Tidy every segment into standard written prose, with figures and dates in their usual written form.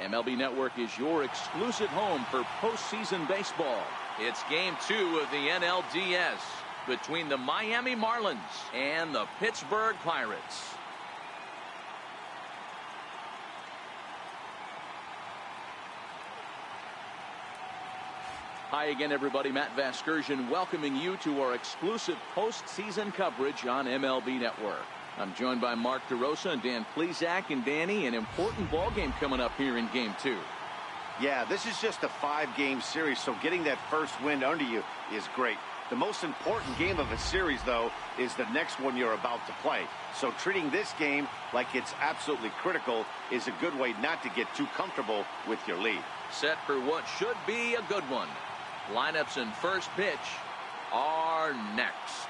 MLB Network is your exclusive home for postseason baseball. It's Game 2 of the NLDS between the Miami Marlins and the Pittsburgh Pirates. Hi again, everybody. Matt Vasgersian welcoming you to our exclusive postseason coverage on MLB Network. I'm joined by Mark DeRosa and Dan Plesac. And Danny, an important ball game coming up here in Game 2. Yeah, this is just a 5-game series, so getting that first win under you is great. The most important game of a series, though, is the next one you're about to play. So treating this game like it's absolutely critical is a good way not to get too comfortable with your lead. Set for what should be a good one. Lineups and first pitch are next.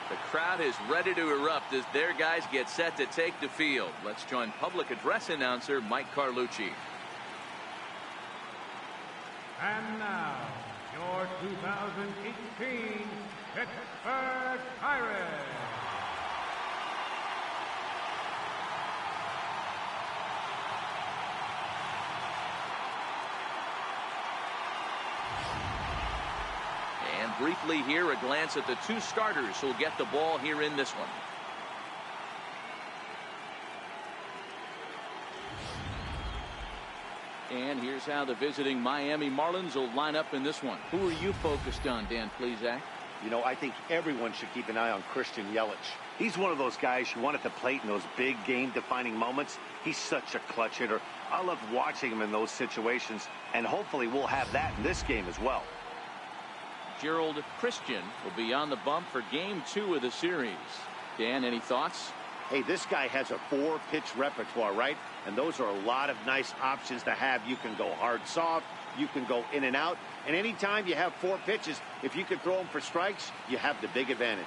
The crowd is ready to erupt as their guys get set to take the field. Let's join public address announcer Mike Carlucci. And now, your 2018 Pittsburgh Pirates. Briefly here, a glance at the two starters who'll get the ball here in this one. And here's how the visiting Miami Marlins will line up in this one. Who are you focused on, Dan Plesac? You know, I think everyone should keep an eye on Christian Yelich. He's one of those guys you want at the plate in those big game-defining moments. He's such a clutch hitter. I love watching him in those situations, and hopefully we'll have that in this game as well. Gerald Christian will be on the bump for Game 2 of the series. Dan, any thoughts? Hey, this guy has a 4-pitch repertoire, right? And those are a lot of nice options to have. You can go hard, soft. You can go in and out. And anytime you have 4 pitches, if you can throw them for strikes, you have the big advantage.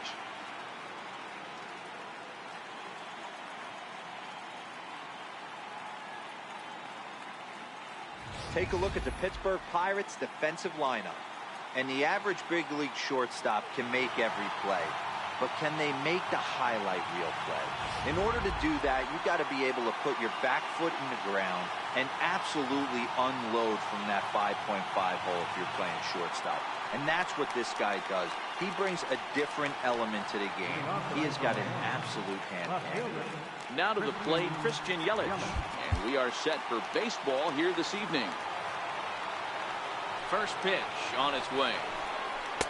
Take a look at the Pittsburgh Pirates defensive lineup. And the average big league shortstop can make every play. But can they make the highlight reel play? In order to do that, you've got to be able to put your back foot in the ground and absolutely unload from that 5.5 hole if you're playing shortstop. And that's what this guy does. He brings a different element to the game. He has got an absolute hand. Now to the plate, Christian Yelich. And we are set for baseball here this evening. First pitch on its way.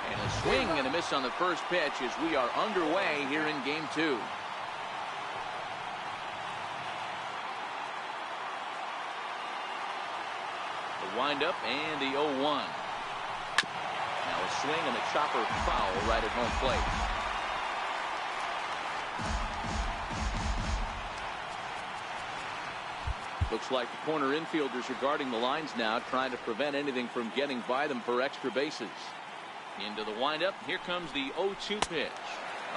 And a swing and a miss on the first pitch as we are underway here in Game 2. The windup and the 0-1. Now a swing and a chopper foul right at home plate. Looks like the corner infielders are guarding the lines now, trying to prevent anything from getting by them for extra bases. Into the windup. Here comes the 0-2 pitch.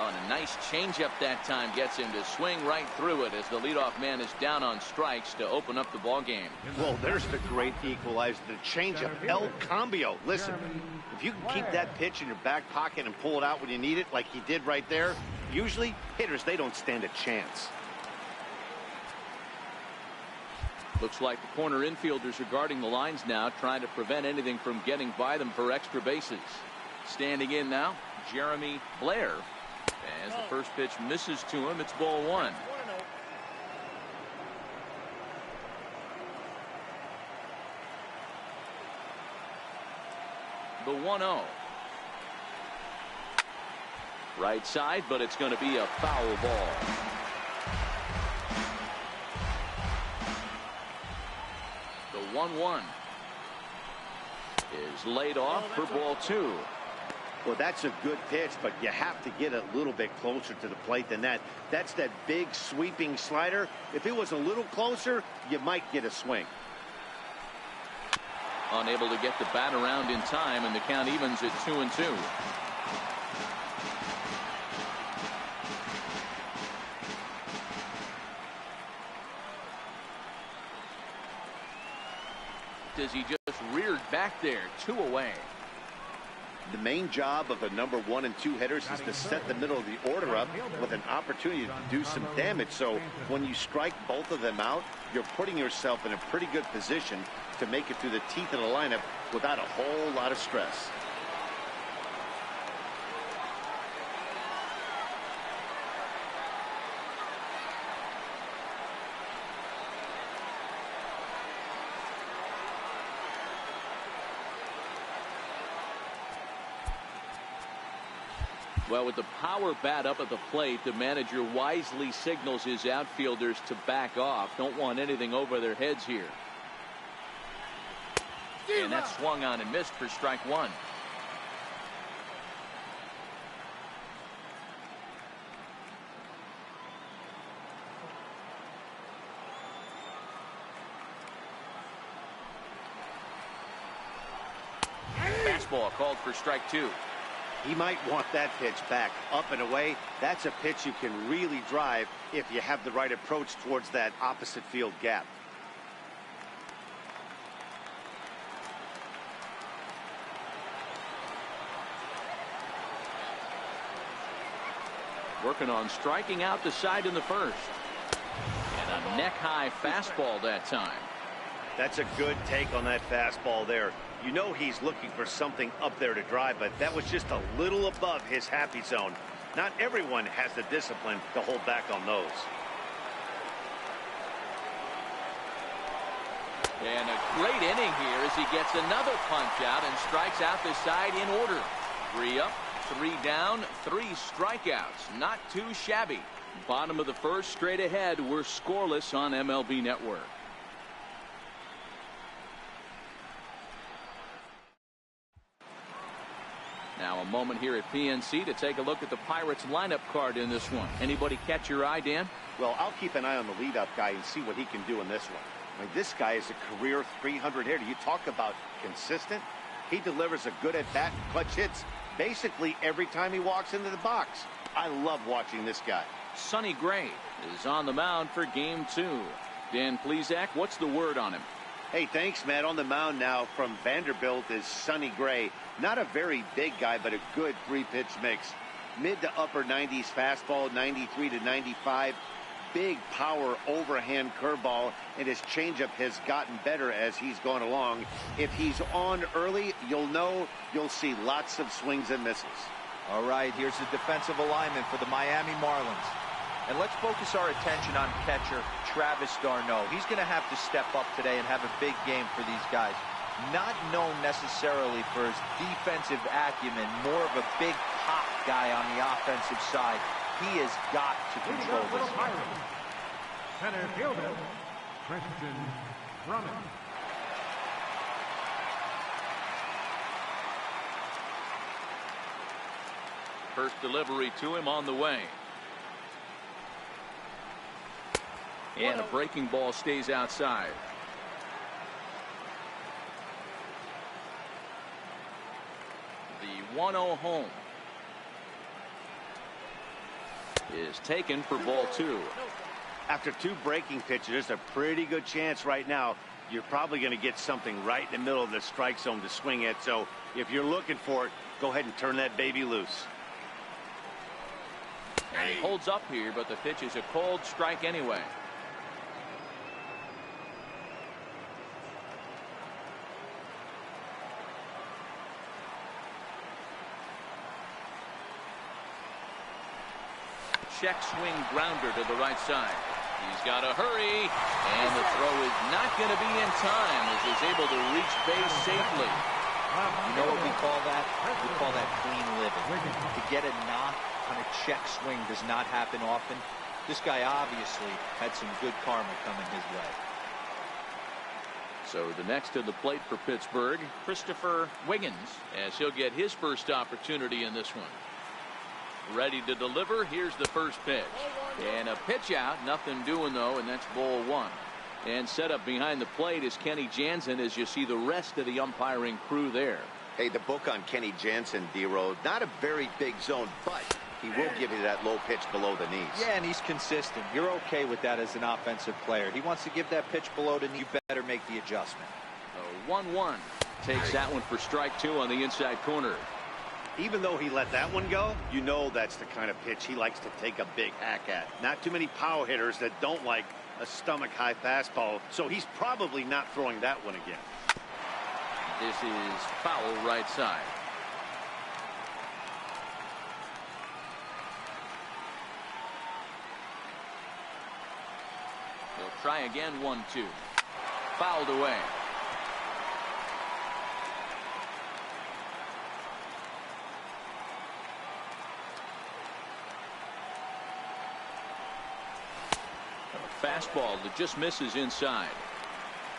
Oh, and a nice changeup that time gets him to swing right through it as the leadoff man is down on strikes to open up the ball game. Well, there's the great equalizer, the changeup, El Cambio. Listen, if you can keep that pitch in your back pocket and pull it out when you need it, like he did right there, usually hitters, they don't stand a chance. Looks like the corner infielders are guarding the lines now, trying to prevent anything from getting by them for extra bases. Standing in now, Jeremy Blair. As the first pitch misses to him, it's ball 1. The 1-0. Right side, but it's going to be a foul ball. The 1-1 is laid off for ball 2. Well, that's a good pitch, but you have to get a little bit closer to the plate than that. That's that big sweeping slider. If it was a little closer, you might get a swing. Unable to get the bat around in time, and the count evens at 2-2. As he just reared back there, 2 away. The main job of the number 1 and 2 hitters is to set the middle of the order up with an opportunity to do some damage. So when you strike both of them out, you're putting yourself in a pretty good position to make it through the teeth of the lineup without a whole lot of stress. Well, with the power bat up at the plate, the manager wisely signals his outfielders to back off. Don't want anything over their heads here. And that swung on and missed for strike 1. Fastball called for strike 2. He might want that pitch back up and away. That's a pitch you can really drive if you have the right approach towards that opposite field gap. Working on striking out the side in the first. And a neck-high fastball that time. That's a good take on that fastball there. You know he's looking for something up there to drive, but that was just a little above his happy zone. Not everyone has the discipline to hold back on those. And a great inning here as he gets another punch out and strikes out the side in order. 3 up, 3 down, 3 strikeouts. Not too shabby. Bottom of the first, straight ahead. We're scoreless on MLB Network. Now a moment here at PNC to take a look at the Pirates lineup card in this one. Anybody catch your eye, Dan? Well, I'll keep an eye on the leadoff guy and see what he can do in this one. I mean, this guy is a career 300 hitter. You talk about consistent. He delivers a good at-bat and clutch hits basically every time he walks into the box. I love watching this guy. Sonny Gray is on the mound for game 2. Dan Plesac, what's the word on him? Hey, thanks, Matt. On the mound now from Vanderbilt is Sonny Gray. Not a very big guy, but a good 3-pitch mix. Mid to upper 90s fastball, 93 to 95. Big power overhand curveball, and his changeup has gotten better as he's gone along. If he's on early, you'll see lots of swings and misses. All right, here's the defensive alignment for the Miami Marlins. And let's focus our attention on catcher Travis d'Arnaud. He's going to have to step up today and have a big game for these guys. Not known necessarily for his defensive acumen, more of a big pop guy on the offensive side. He has got to control this game. Center fielder, Christian Drummond. First delivery to him on the way. And a breaking ball stays outside. The 1-0 home is taken for ball 2. After 2 breaking pitches, there's a pretty good chance right now you're probably going to get something right in the middle of the strike zone to swing at. So if you're looking for it, go ahead and turn that baby loose. And he holds up here, but the pitch is a cold strike anyway. Check swing grounder to the right side. He's got to hurry, and the throw is not going to be in time as he's able to reach base safely. You know what we call that? We call that clean living. To get a knock on a check swing does not happen often. This guy obviously had some good karma coming his way. So the next to the plate for Pittsburgh, Christopher Wiggins, as he'll get his first opportunity in this one. Ready to deliver. Here's the first pitch. And a pitch out. Nothing doing, though, and that's ball 1. And set up behind the plate is Kenny Jansen as you see the rest of the umpiring crew there. Hey, the book on Kenny Jansen, D-Road, not a very big zone, but he will give you that low pitch below the knees. Yeah, and he's consistent. You're okay with that as an offensive player. He wants to give that pitch below the knee. You better make the adjustment. 1-1. Takes that one for strike 2 on the inside corner. Even though he let that one go, you know that's the kind of pitch he likes to take a big hack at. Not too many power hitters that don't like a stomach-high fastball, so he's probably not throwing that one again. This is foul right side. He'll try again, 1-2. Fouled away. A fastball that just misses inside.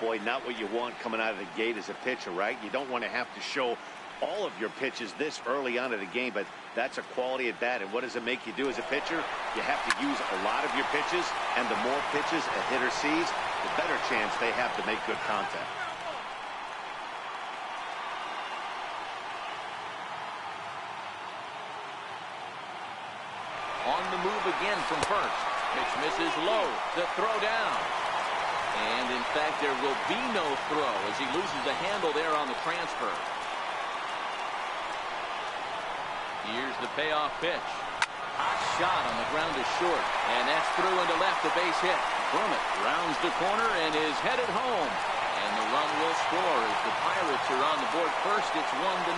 Boy, not what you want coming out of the gate as a pitcher, right? You don't want to have to show all of your pitches this early on in the game, but that's a quality at bat. And what does it make you do as a pitcher? You have to use a lot of your pitches, and the more pitches a hitter sees, the better chance they have to make good contact. On the move again from first. Pitch misses low. The throw down. And in fact, there will be no throw as he loses the handle there on the transfer. Here's the payoff pitch. Hot shot on the ground to short. And that's through into left, the base hit. Brummett rounds the corner and is headed home. And the run will score as the Pirates are on the board first. It's 1-0.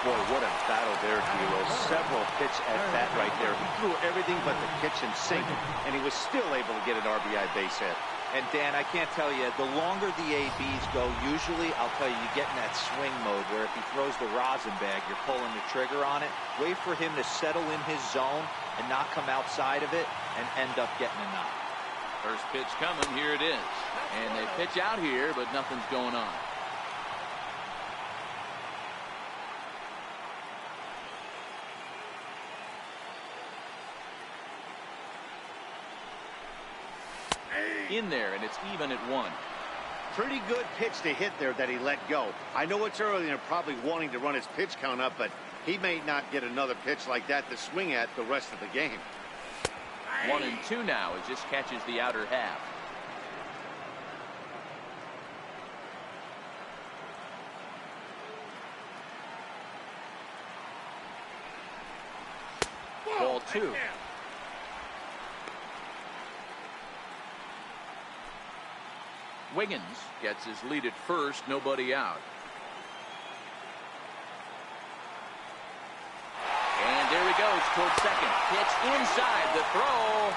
Boy, what a battle there, D'Lo. Several pitch at bat right there. He threw everything but the kitchen sink, and he was still able to get an RBI base hit. And Dan, I can't tell you, the longer the ABs go, usually, I'll tell you, you get in that swing mode where if he throws the rosin bag, you're pulling the trigger on it. Wait for him to settle in his zone and not come outside of it and end up getting a knock. First pitch coming, here it is. And they pitch out here, but nothing's going on. In there, and it's even at 1. Pretty good pitch to hit there that he let go. I know it's early and they're probably wanting to run his pitch count up, but he may not get another pitch like that to swing at the rest of the game. 1-2 now as this catches the outer half. Ball 2. Wiggins gets his lead at first, nobody out. And there he goes towards second. Pitch inside, the throw.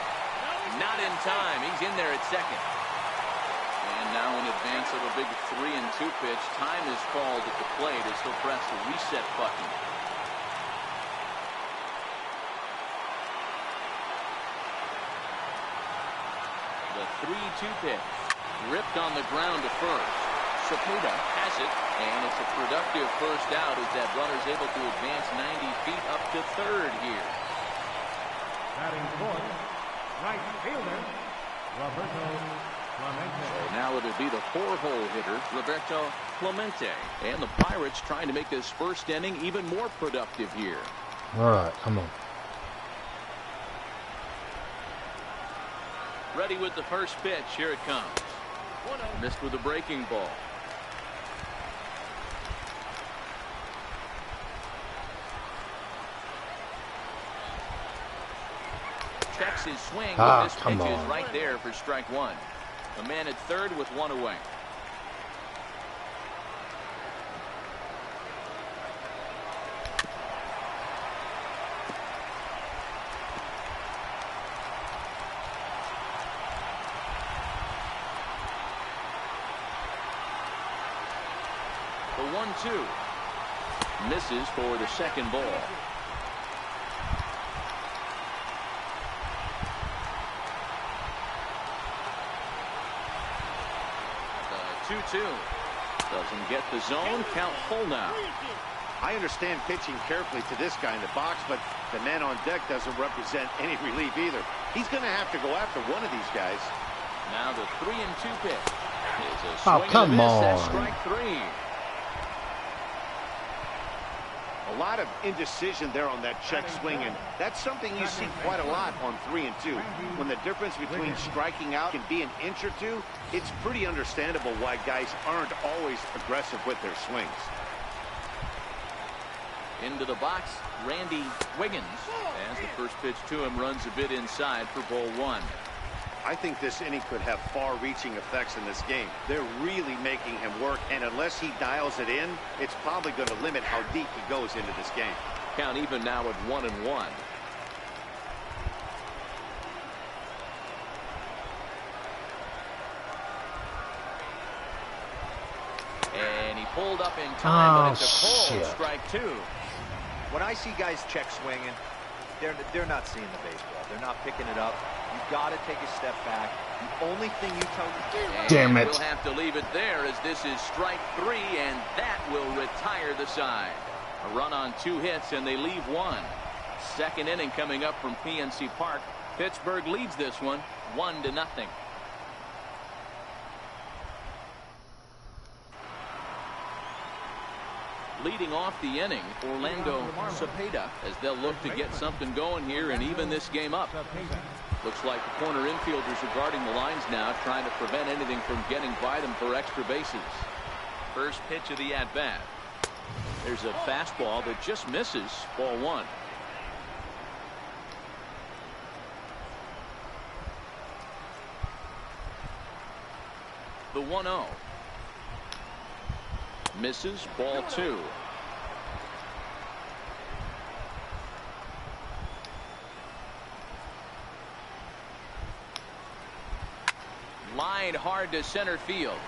Not in time. He's in there at second. And now in advance of a big 3-2 pitch, time is called at the plate as he'll press the reset button. The 3-2 pitch. Ripped on the ground to first. Sepulveda has it, and it's a productive first out as that runner's able to advance 90 feet up to third here. Batting fourth, right fielder, Roberto Clemente. So now it'll be the 4-hole hitter, Roberto Clemente. And the Pirates trying to make this first inning even more productive here. All right, come on. Ready with the first pitch. Here it comes. Missed with a breaking ball. Checks his swing, but this pitch is right there for strike 1. A man at third with 1 away. The 1-2 misses for the second ball. The 2-2 doesn't get the zone. Count full now. I understand pitching carefully to this guy in the box, but the man on deck doesn't represent any relief either. He's going to have to go after one of these guys. Now the 3-2 pitch is a Oh, swing come and a miss. on. That's strike 3. A lot of indecision there on that check swing, and that's something you see quite a lot on 3-2. When the difference between striking out can be an inch or two, it's pretty understandable why guys aren't always aggressive with their swings. Into the box, Randy Wiggins, as the first pitch to him runs a bit inside for ball one. I think this inning could have far-reaching effects in this game. They're really making him work, and unless he dials it in, it's probably going to limit how deep he goes into this game. Count even now at 1-1. And he pulled up in time, but it's a cold strike two. When I see guys check swinging, they're not seeing the baseball. They're not picking it up. You've got to take a step back. The only thing you tell them. Damn it. We'll have to leave it there as this is strike three, and that will retire the side. A run on 2 hits, and they leave 1. Second inning coming up from PNC Park. Pittsburgh leads this one 1-0. Leading off the inning, Orlando Cepeda, as they'll look to get something going here and even this game up. Looks like the corner infielders are guarding the lines now, trying to prevent anything from getting by them for extra bases. First pitch of the at-bat. There's a fastball that just misses, ball one. The 1-0. Misses, ball two. Line hard to center field.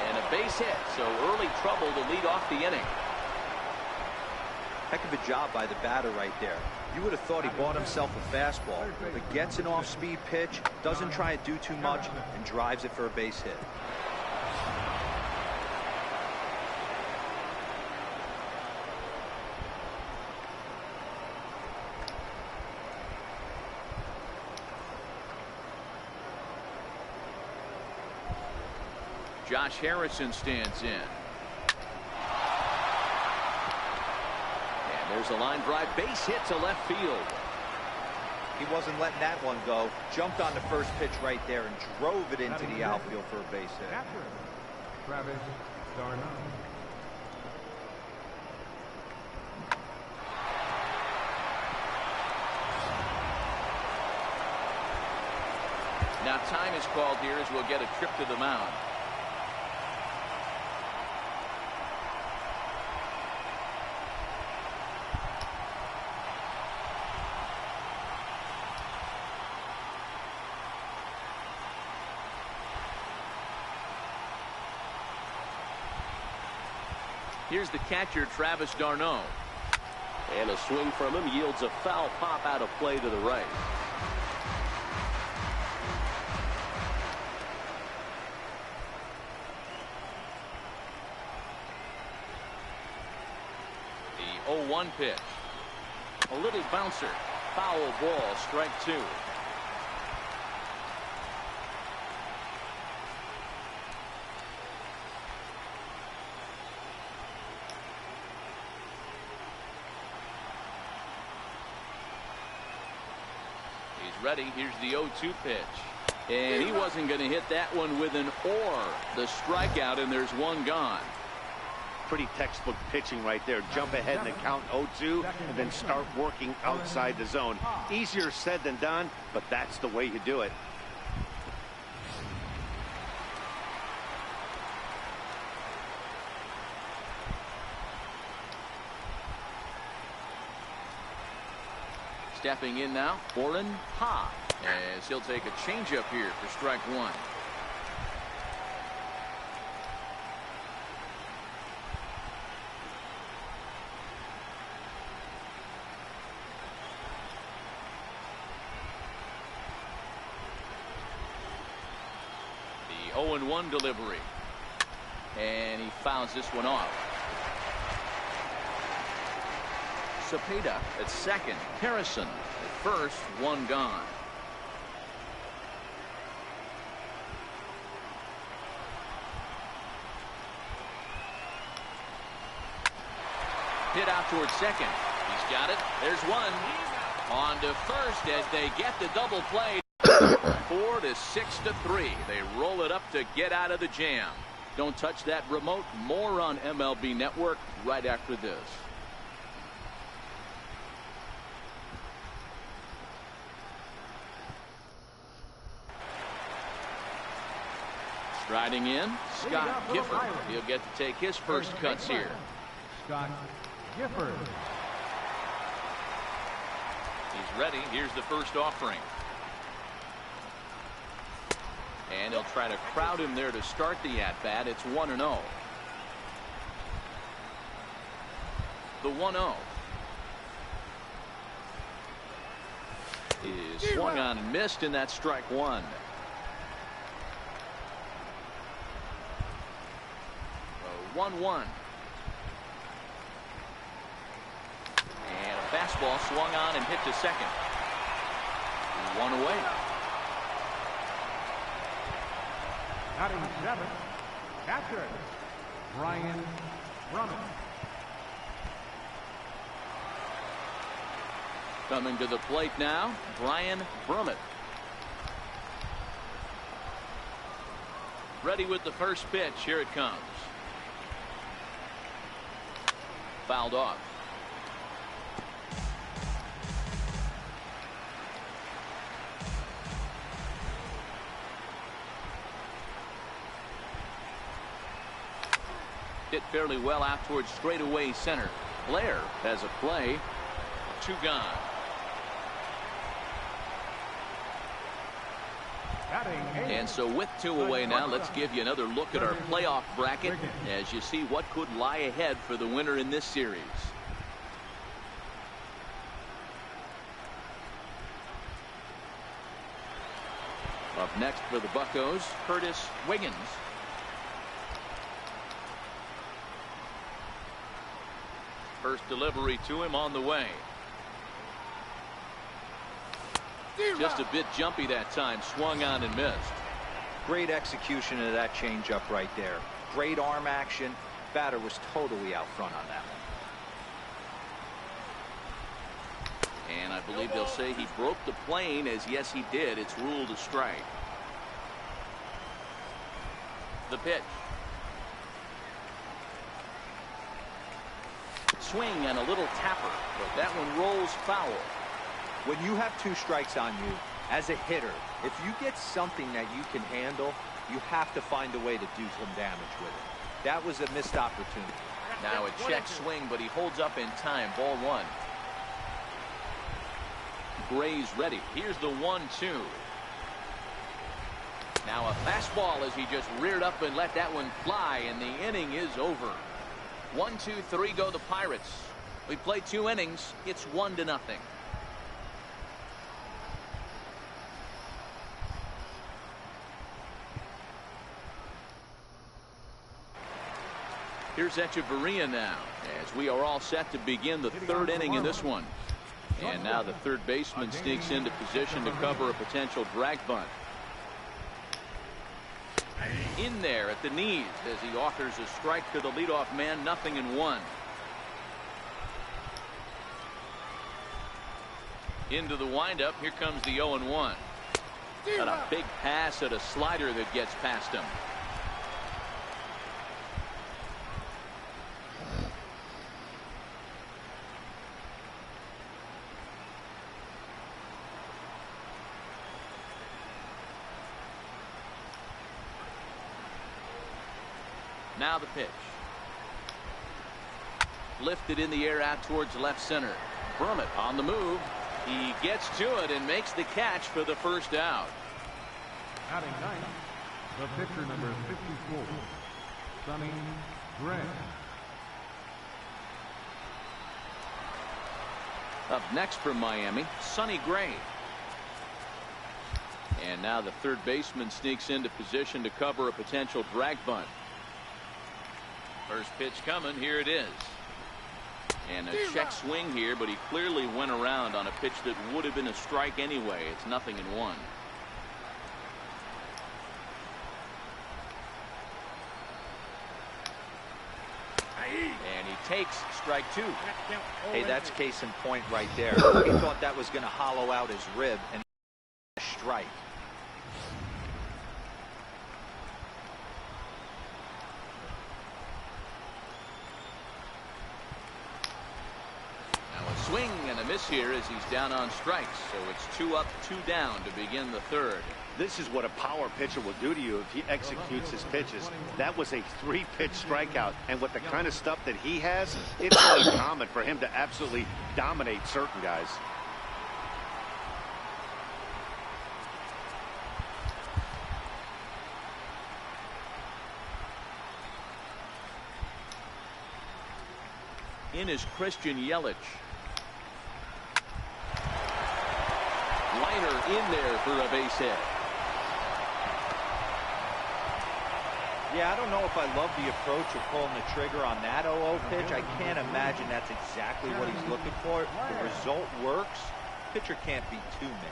And a base hit, so early trouble to lead off the inning. Heck of a job by the batter right there. You would have thought he bought himself a fastball, but gets an off-speed pitch, doesn't try to do too much, and drives it for a base hit. Josh Harrison stands in. And there's a line drive base hit to left field. He wasn't letting that one go. Jumped on the first pitch right there and drove it into the outfield for a base hit. Travis Darno. Now time is called here as we'll get a trip to the mound. Here's the catcher, Travis Darno. And a swing from him yields a foul pop out of play to the right. The 0-1 pitch. A little bouncer. Foul ball, strike two. Ready. Here's the 0-2 pitch. And he wasn't going to hit that one with an or. The strikeout, and there's one gone. Pretty textbook pitching right there. Jump ahead in the count 0-2 and then start working outside the zone. Easier said than done, but that's the way you do it. Stepping in now, Orrin Ha, as he'll take a changeup here for strike one. The 0-1 delivery. And he fouls this one off. Cepeda at second. Harrison at first. One gone. Hit out towards second. He's got it. There's one. On to first as they get the double play. 4-6-3. They roll it up to get out of the jam. Don't touch that remote. More on MLB Network right after this. Striding in, Scott Gifford. He'll get to take his first cuts here. Scott Gifford. He's ready. Here's the first offering. And he'll try to crowd him there to start the at-bat. It's 1-0. The 1-0 is swung on and missed, and that's strike one. A 1-1. And a fastball swung on and hit to second. One away. Batting seventh, catcher Brian Brummett. Coming to the plate now, Brian Brummett. Ready with the first pitch. Here it comes. Fouled off. Hit fairly well out towards straightaway center. Blair has a play. 2 gone. And so with 2 away now, let's give you another look at our playoff bracket as you see what could lie ahead for the winner in this series. Up next for the Buccos, Curtis Wiggins. First delivery to him on the way. Just a bit jumpy that time. Swung on and missed. Great execution of that changeup right there. Great arm action. Batter was totally out front on that one. And I believe they'll say he broke the plane, as yes he did. It's ruled a strike. The pitch. Swing and a little tapper, but that one rolls foul. When you have 2 strikes on you, as a hitter, if you get something that you can handle, you have to find a way to do some damage with it. That was a missed opportunity. Now a check swing, but he holds up in time. Ball 1. Gray's ready. Here's the 1-2. Now a fastball as he just reared up and let that one fly, and the inning is over. 1, 2, 3 go the Pirates. We played 2 innings. It's 1-0. Here's Echeverria now, as we are all set to begin the 3rd inning in this one. And now the third baseman sneaks into position to cover a potential drag bunt. In there at the knees as he offers a strike to the leadoff man. 0-1. Into the windup. Here comes the 0-1. Got a big pass at a slider that gets past him. Now the pitch. Lifted in the air out towards left center. Brummett on the move. He gets to it and makes the catch for the first out. Batting ninth, the pitcher number 54, Sonny Gray. Up next from Miami, Sonny Gray. And now the third baseman sneaks into position to cover a potential drag bunt. First pitch coming. Here it is. And a check swing here, but he clearly went around on a pitch that would have been a strike anyway. It's 0-1. And he takes strike 2. Hey, that's case in point right there. He thought that was going to hollow out his rib, and strike. swing and a miss here as he's down on strikes. So it's 2 up, 2 down to begin the third. This is what a power pitcher will do to you if he executes his pitches. That was a 3-pitch strikeout, and with the kind of stuff that he has, it's uncommon for him to absolutely dominate certain guys. In is Christian Yelich. Liner in there for a base hit. Yeah, I don't know if I love the approach of pulling the trigger on that 0-0 pitch. I can't imagine that's exactly what he's looking for. The result works. Pitcher can't be too mad.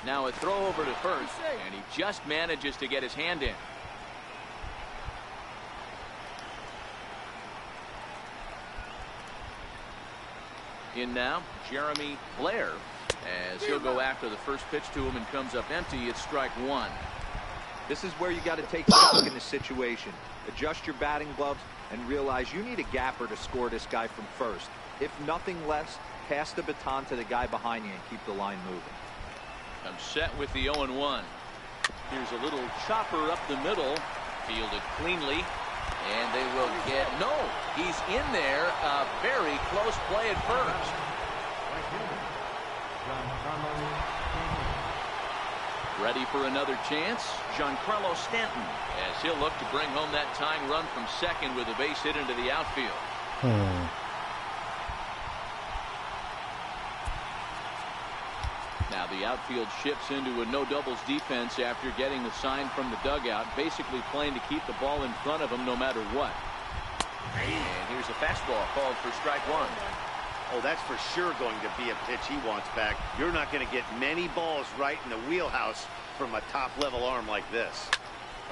Now a throw over to first, and he just manages to get his hand in. In now, Jeremy Blair, as he'll go after the first pitch to him and comes up empty. It's strike 1. This is where you got to take stock in the situation. Adjust your batting gloves and realize you need a gapper to score this guy from first. If nothing less, pass the baton to the guy behind you and keep the line moving. I'm set with the 0-1. Here's a little chopper up the middle, fielded cleanly, and they will get no. He's in there. A very close play at first. Ready for another chance, Giancarlo Stanton, as he'll look to bring home that tying run from second with a base hit into the outfield. Now the outfield shifts into a no doubles defense after getting the sign from the dugout, basically playing to keep the ball in front of him no matter what. And here's a fastball called for strike 1. Oh, that's for sure going to be a pitch he wants back. You're not going to get many balls right in the wheelhouse from a top-level arm like this.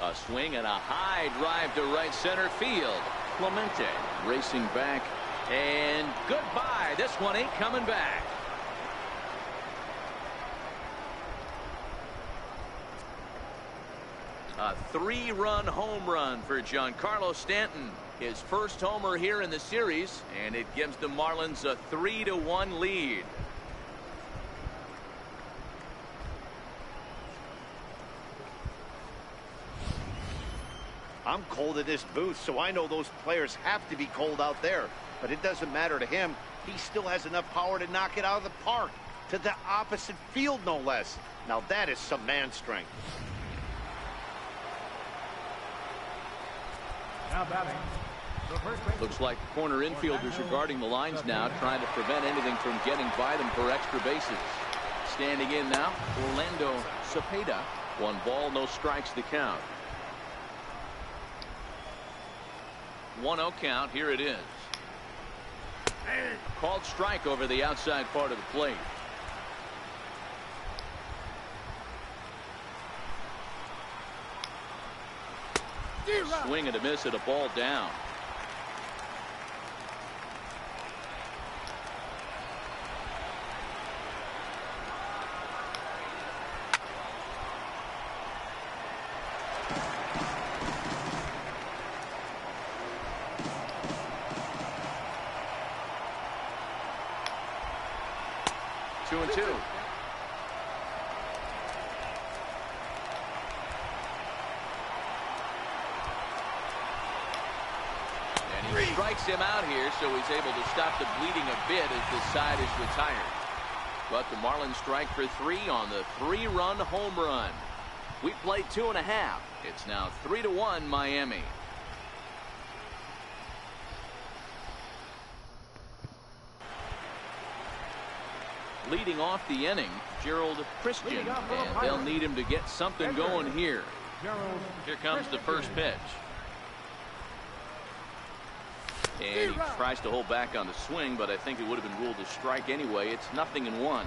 A swing and a high drive to right center field. Clemente racing back, and goodbye. This one ain't coming back. A 3-run home run for Giancarlo Stanton. His first homer here in the series, and it gives the Marlins a 3-1 lead. I'm cold in this booth, so I know those players have to be cold out there. But it doesn't matter to him. He still has enough power to knock it out of the park. To the opposite field, no less. Now that is some man strength. Now batting. Looks like the corner infielders are guarding the lines now, trying to prevent anything from getting by them for extra bases. Standing in now, Orlando Cepeda. 1 ball, no strikes to count. 1-0 count. Here it is. Called strike over the outside part of the plate. Swing and a miss at a ball down. Two and two. Strikes him out here, so he's able to stop the bleeding a bit as the side is retired. But the Marlins strike for 3 on the 3-run home run. We played 2.5. It's now 3-1 Miami. Leading off the inning, Gerald Christian, and they'll need him to get something going here. Here comes the first pitch. And he tries to hold back on the swing, but I think it would have been ruled a strike anyway. It's 0-1.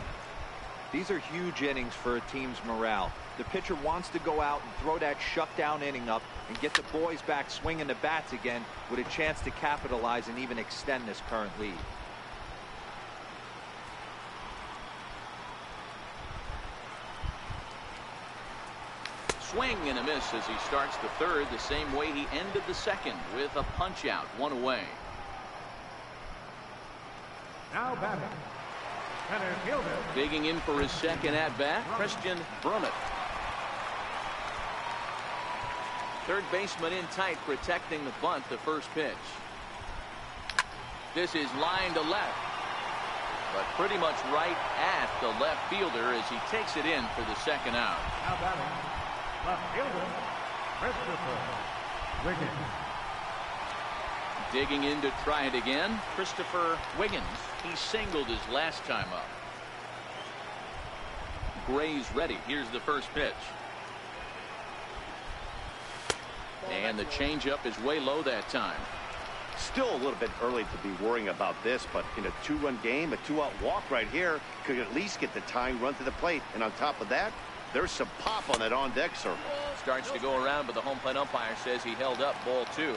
These are huge innings for a team's morale. The pitcher wants to go out and throw that shutdown inning up and get the boys back swinging the bats again with a chance to capitalize and even extend this current lead. Swing and a miss as he starts the third the same way he ended the second, with a punch out, one away. Now batting, center fielder. Digging in for his second at bat, Christian Brummett. Third baseman in tight, protecting the bunt, the first pitch. This is line to left, but pretty much right at the left fielder as he takes it in for the second out. Now batting, left fielder, Christopher Wiggins. Digging in to try it again, Christopher Wiggins. He singled his last time up. Gray's ready. Here's the first pitch. And the changeup is way low that time. Still a little bit early to be worrying about this, but in a 2-run game, a 2-out walk right here could at least get the tying run to the plate. And on top of that, there's some pop on that on-deck circle. Starts to go around, but the home plate umpire says he held up ball 2.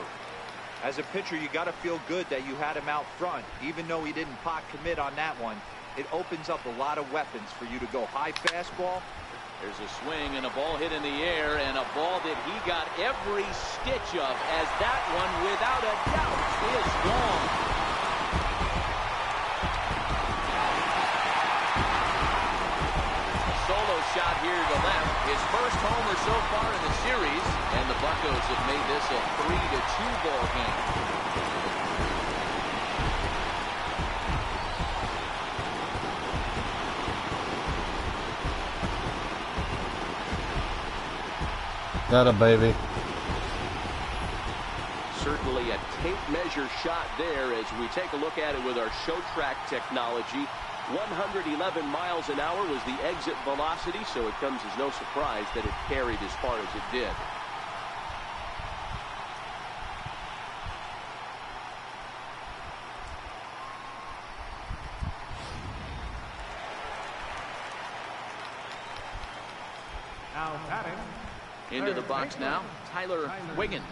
As a pitcher, you got to feel good that you had him out front. Even though he didn't pot commit on that one, it opens up a lot of weapons for you to go high fastball. There's a swing and a ball hit in the air, and a ball that he got every stitch of, as that one, without a doubt, is gone. A solo shot here to left, his first homer so far in the series, and the Buccos have made this a 3-2 ball game. Got a baby. Certainly a tape measure shot there as we take a look at it with our show track technology. 111 miles an hour was the exit velocity, so it comes as no surprise that it carried as far as it did. Now batting. Into the box now, Tyler Wiggins.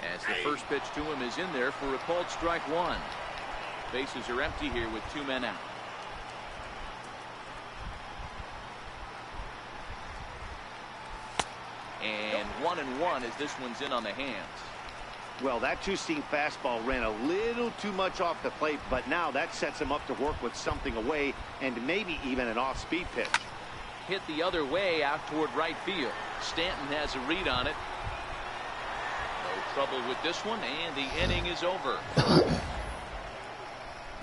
As the first pitch to him is in there for a called strike 1. Bases are empty here with 2 men out. And 1-1 as this one's in on the hands. Well, that two-seam fastball ran a little too much off the plate, but now that sets him up to work with something away and maybe even an off-speed pitch. Hit the other way out toward right field. Stanton has a read on it. No trouble with this one, and the inning is over.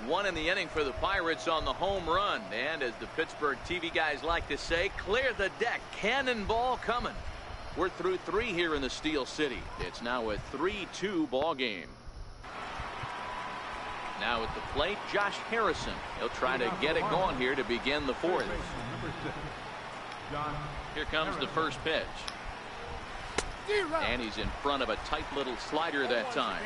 1 in the inning for the Pirates on the home run. And as the Pittsburgh TV guys like to say, clear the deck. Cannonball coming. We're through 3 here in the Steel City. It's now a 3-2 ball game. Now at the plate, Josh Harrison. He'll try to get it going here to begin the 4th. Here comes the first pitch. And he's in front of a tight little slider that time.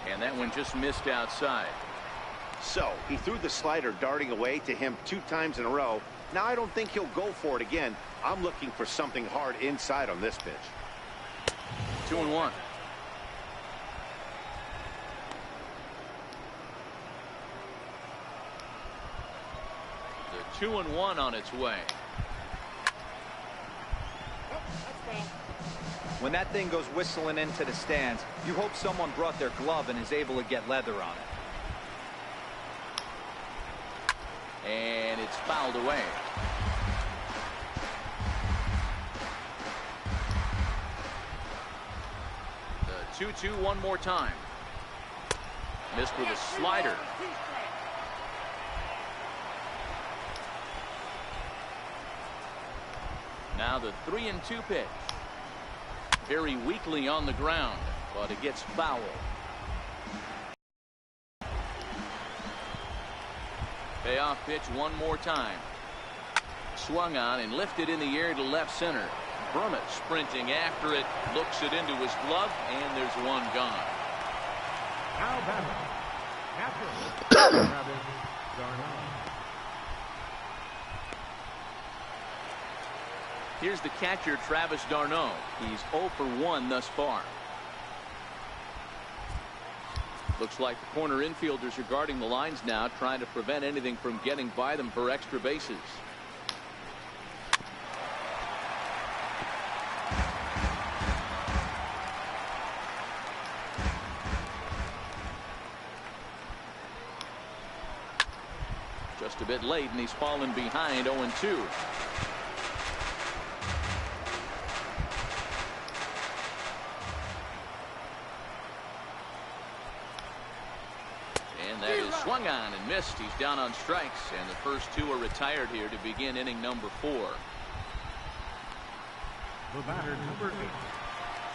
And that one just missed outside. So he threw the slider darting away to him 2 times in a row. Now I don't think he'll go for it again. I'm looking for something hard inside on this pitch. 2-1. The 2-1 on its way. When that thing goes whistling into the stands, you hope someone brought their glove and is able to get leather on it. And it's fouled away. The 2-2 one more time. Missed with a slider. Now the 3-2 pitch. Very weakly on the ground, but it gets foul. Payoff pitch one more time. Swung on and lifted in the air to left center. Brummett sprinting after it, looks it into his glove, and there's one gone. Now batting, catcher, Travis d'Arnaud. Here's the catcher, Travis d'Arnaud. He's 0 for 1 thus far. Looks like the corner infielders are guarding the lines now, trying to prevent anything from getting by them for extra bases. Just a bit late, and he's fallen behind 0-2. And that is swung on and missed. He's down on strikes, and the first two are retired here to begin inning number 4. The batter, number 8.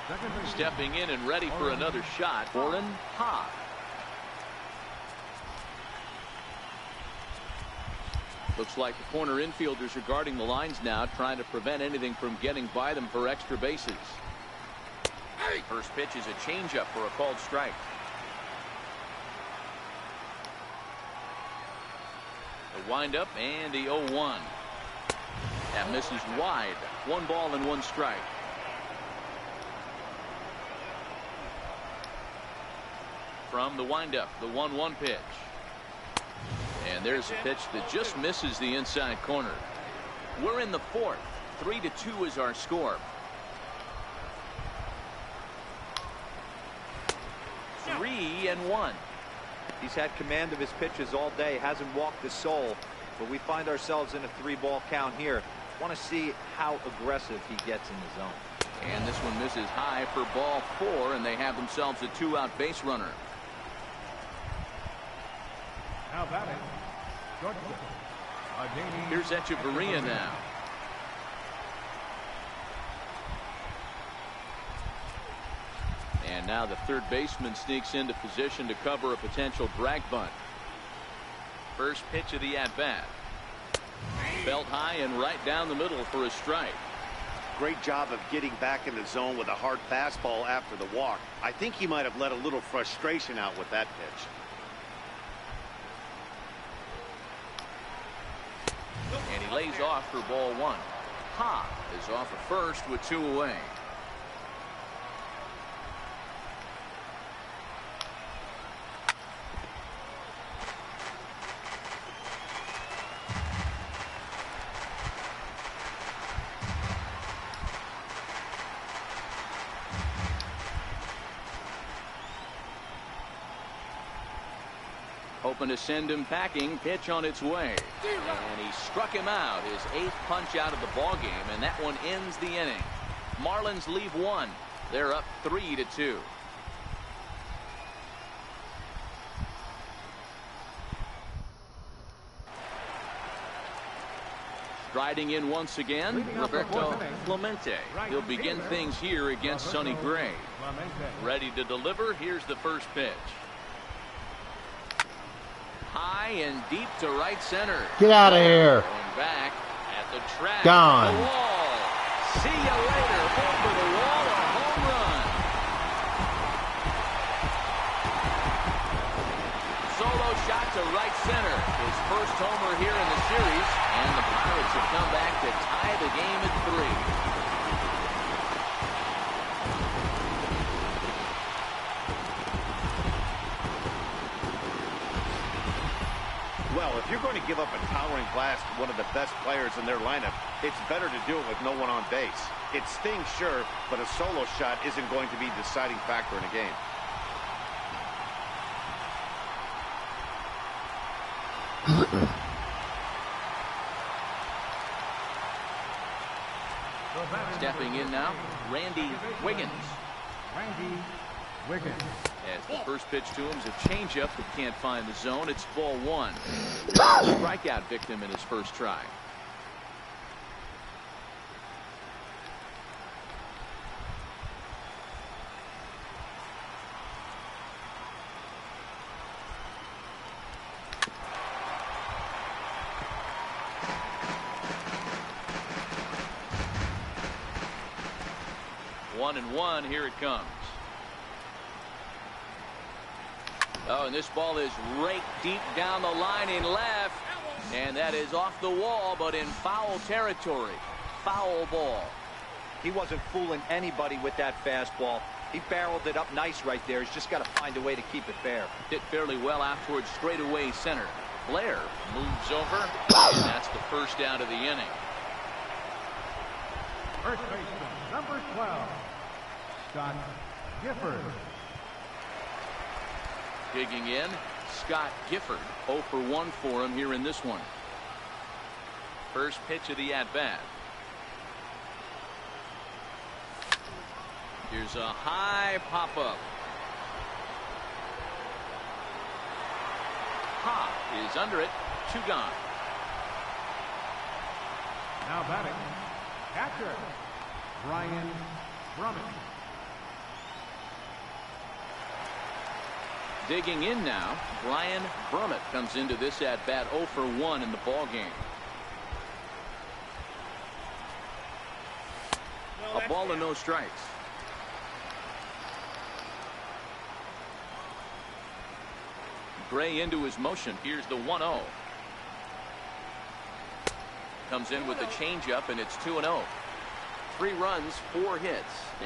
Second base. Stepping in and ready for another shot, Orrin HOF. Looks like the corner infielders are guarding the lines now, trying to prevent anything from getting by them for extra bases. First pitch is a changeup for a called strike. The windup and the 0-1. That misses wide. 1 ball and 1 strike. From the windup, the 1-1 pitch. And there's a pitch that just misses the inside corner. We're in the 4th. 3-2 is our score. 3-1. He's had command of his pitches all day, hasn't walked a soul, but we find ourselves in a 3-ball count here. Want to see how aggressive he gets in the zone. And this one misses high for ball 4, and they have themselves a 2-out base runner. Now batting, Georgia. Here's Echeverria now. And now the third baseman sneaks into position to cover a potential drag bunt. First pitch of the at-bat. Belt high and right down the middle for a strike. Great job of getting back in the zone with a hard fastball after the walk. I think he might have let a little frustration out with that pitch. And he lays off for ball 1. HOF is off at first with 2 away. Hoping to send him packing. Pitch on its way. And he struck him out. His 8th punch out of the ball game, and that one ends the inning. Marlins leave 1. They're up 3-2. Striding in once again, Roberto Clemente. He'll begin things here against Sonny Gray. Ready to deliver. Here's the first pitch. High and deep to right center. Get out of here. Going back at the track. Gone. The wall. See you later. Over the wall. A home run. Solo shot to right center. His first homer here in the series. And the Pirates have come back to tie the game at 3. Well, if you're going to give up a towering blast to one of the best players in their lineup, it's better to do it with no one on base. It stings, sure, but a solo shot isn't going to be the deciding factor in a game. Stepping in now, Randy Wiggins. Randy Wiggins. As the first pitch to him is a changeup that can't find the zone. It's ball 1. Strikeout victim in his first try. 1-1. Here it comes. Oh, and this ball is raked deep down the line in left. And that is off the wall, but in foul territory. Foul ball. He wasn't fooling anybody with that fastball. He barreled it up nice right there. He's just got to find a way to keep it fair. Hit fairly well out towards straightaway center. Blair moves over, and that's the first out of the inning. First baseman, number 12, Scott Gifford. Digging in, Scott Gifford. 0 for 1 for him here in this one. First pitch of the at-bat. Here's a high pop-up. Pop is under it. 2 gone. Now batting, catcher, Brian Brummett. Digging in now, Brian Brummett comes into this at-bat 0 for 1 in the ball game. A ball and no strikes. Gray into his motion. Here's the 1-0. Comes in with the changeup, and it's 2-0. 3 runs, 4 hits,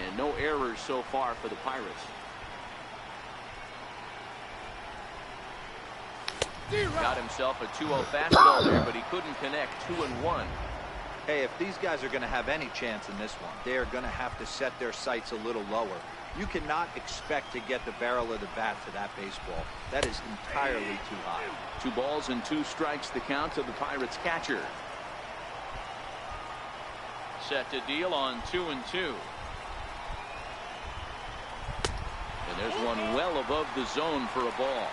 and no errors so far for the Pirates. Got himself a 2-0 fastball there, but he couldn't connect. 2-1. Hey, if these guys are going to have any chance in this one, they are going to have to set their sights a little lower. You cannot expect to get the barrel of the bat to that baseball. That is entirely too high. 2 balls and 2 strikes the count of the Pirates catcher. Set to deal on 2-2. And there's one well above the zone for a ball.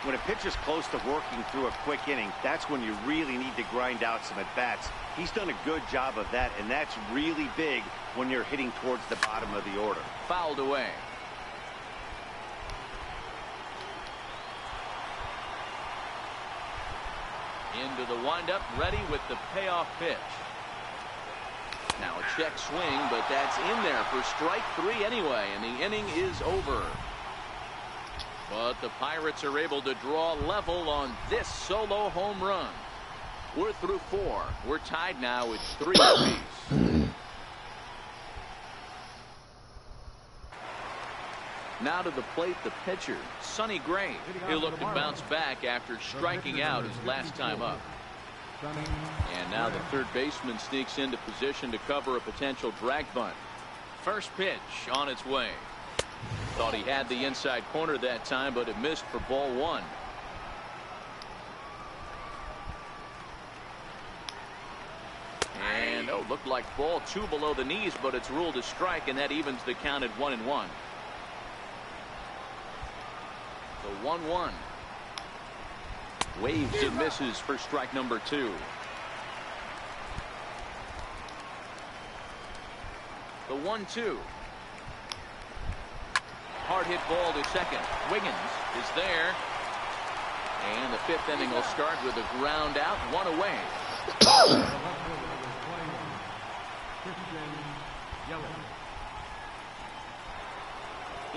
When a pitcher's close to working through a quick inning, that's when you really need to grind out some at-bats. He's done a good job of that, and that's really big when you're hitting towards the bottom of the order. Fouled away. Into the windup, ready with the payoff pitch. Now a check swing, but that's in there for strike 3 anyway, and the inning is over. But the Pirates are able to draw level on this solo home run. We're through 4. We're tied now at 3 apiece. Now to the plate, the pitcher, Sonny Gray. He'll look to bounce back after striking out his last time up. And now the third baseman sneaks into position to cover a potential drag bunt. First pitch on its way. Thought he had the inside corner that time, but it missed for ball 1. And looked like ball 2 below the knees, but it's ruled a strike, and that evens the count at 1-1. The 1-1. Waves and misses for strike number 2. The 1-2. Hard hit ball to second. Wiggins is there. And the 5th inning will start with a ground out, 1 away.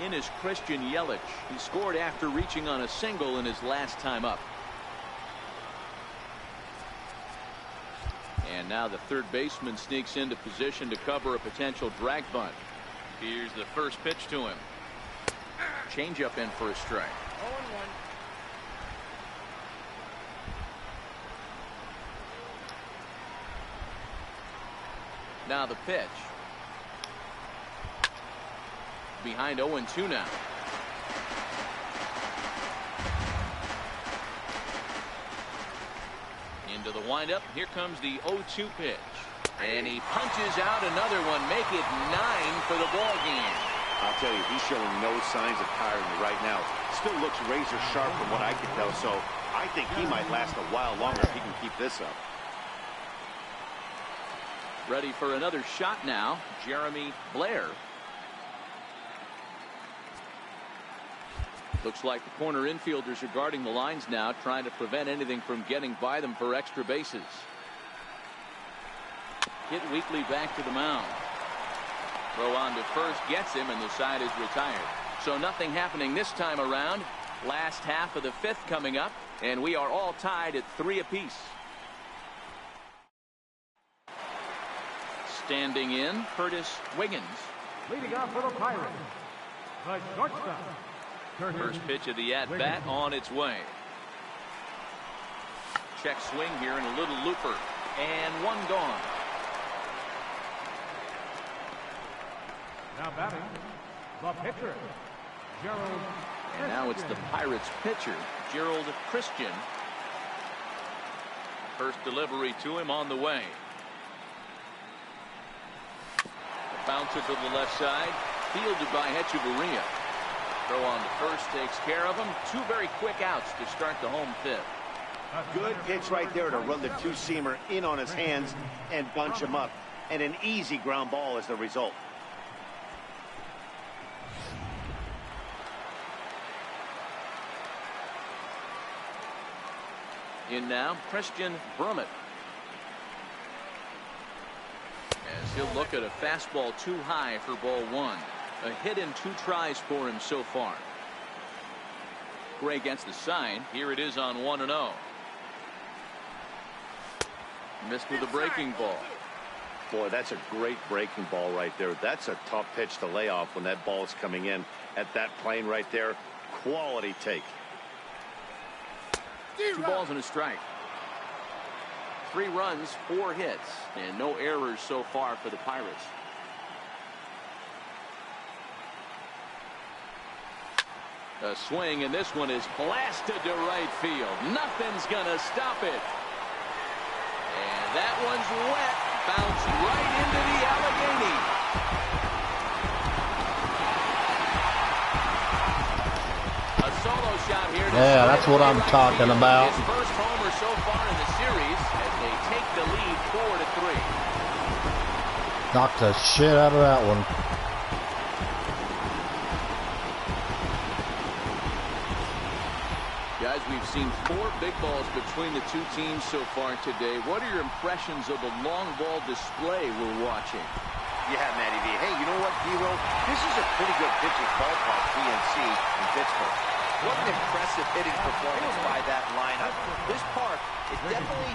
In is Christian Yelich. He scored after reaching on a single in his last time up. And now the third baseman sneaks into position to cover a potential drag bunt. Here's the first pitch to him. Changeup in for a strike. 0-1. Now the pitch. Behind 0-2 now. Into the windup. Here comes the 0-2 pitch. And he punches out another one. Make it 9 for the ball game. I'll tell you, he's showing no signs of tiring right now. Still looks razor sharp from what I can tell, so I think he might last a while longer if he can keep this up. Ready for another shot now, Jeremy Blair. Looks like the corner infielders are guarding the lines now, trying to prevent anything from getting by them for extra bases. Hit Weekly back to the mound. Throw on to first gets him, and the side is retired. So nothing happening this time around. Last half of the fifth coming up, and we are all tied at 3 apiece. Standing in, Curtis Wiggins. Leading off for the Pirates, the shortstop. First pitch of the at-bat on its way. Check swing here and a little looper. And one gone. Now batting, the pitcher, Gerald. And now it's the Pirates pitcher, Gerald Christian. First delivery to him on the way. Bouncer to the left side, fielded by Hechavarria. Throw on to first takes care of him. 2 very quick outs to start the home fifth. Good pitch right there to run the two-seamer in on his hands and bunch him up. And an easy ground ball as the result. In now, Christian Brummett. As he'll look at a fastball too high for ball 1. A hit in 2 tries for him so far. Gray gets the sign. Here it is on 1-0. Missed with a breaking ball. Boy, that's a great breaking ball right there. That's a tough pitch to lay off when that ball is coming in at that plane right there. Quality take. 2 balls and a strike. 3 runs, 4 hits, and no errors so far for the Pirates. A swing, and this one is blasted to right field. Nothing's gonna stop it. And that one's wet. Bounced right into the Allegheny. A solo shot here. Yeah, that's what I'm talking about. His first homer so far in the series as they take the lead 4-3. Knocked the shit out of that one. Guys, we've seen 4 big balls between the 2 teams so far today. What are your impressions of the long ball display we're watching? Yeah, Matty V. Hey, you know what, D-Ro? This is a pretty good pitcher's ballpark, PNC, in Pittsburgh. What an impressive hitting performance by that lineup. This park, it definitely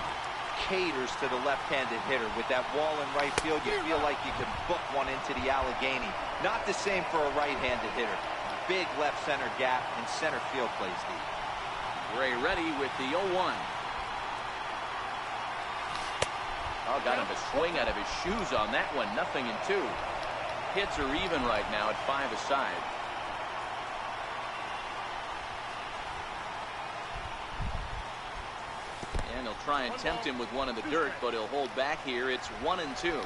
caters to the left-handed hitter. With that wall in right field, you feel like you can book one into the Allegheny. Not the same for a right-handed hitter. Big left center gap, and center field plays deep. Gray ready with the 0-1. Oh, got him to swing out of his shoes on that one. 0-2. Hits are even right now at 5 aside. And he'll try and tempt him with one in the dirt, but he'll hold back here. It's 1-2.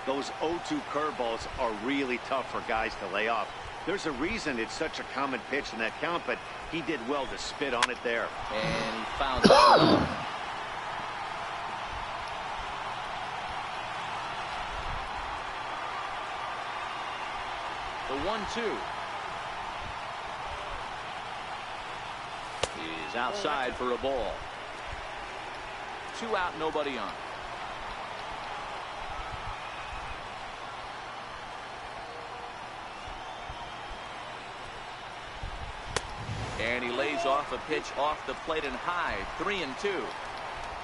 Those 0-2 curveballs are really tough for guys to lay off. There's a reason it's such a common pitch in that count, but he did well to spit on it there. And he fouled it. The 1-2 is outside for a ball. 2 out, nobody on. And he lays off a pitch off the plate and high. 3-2.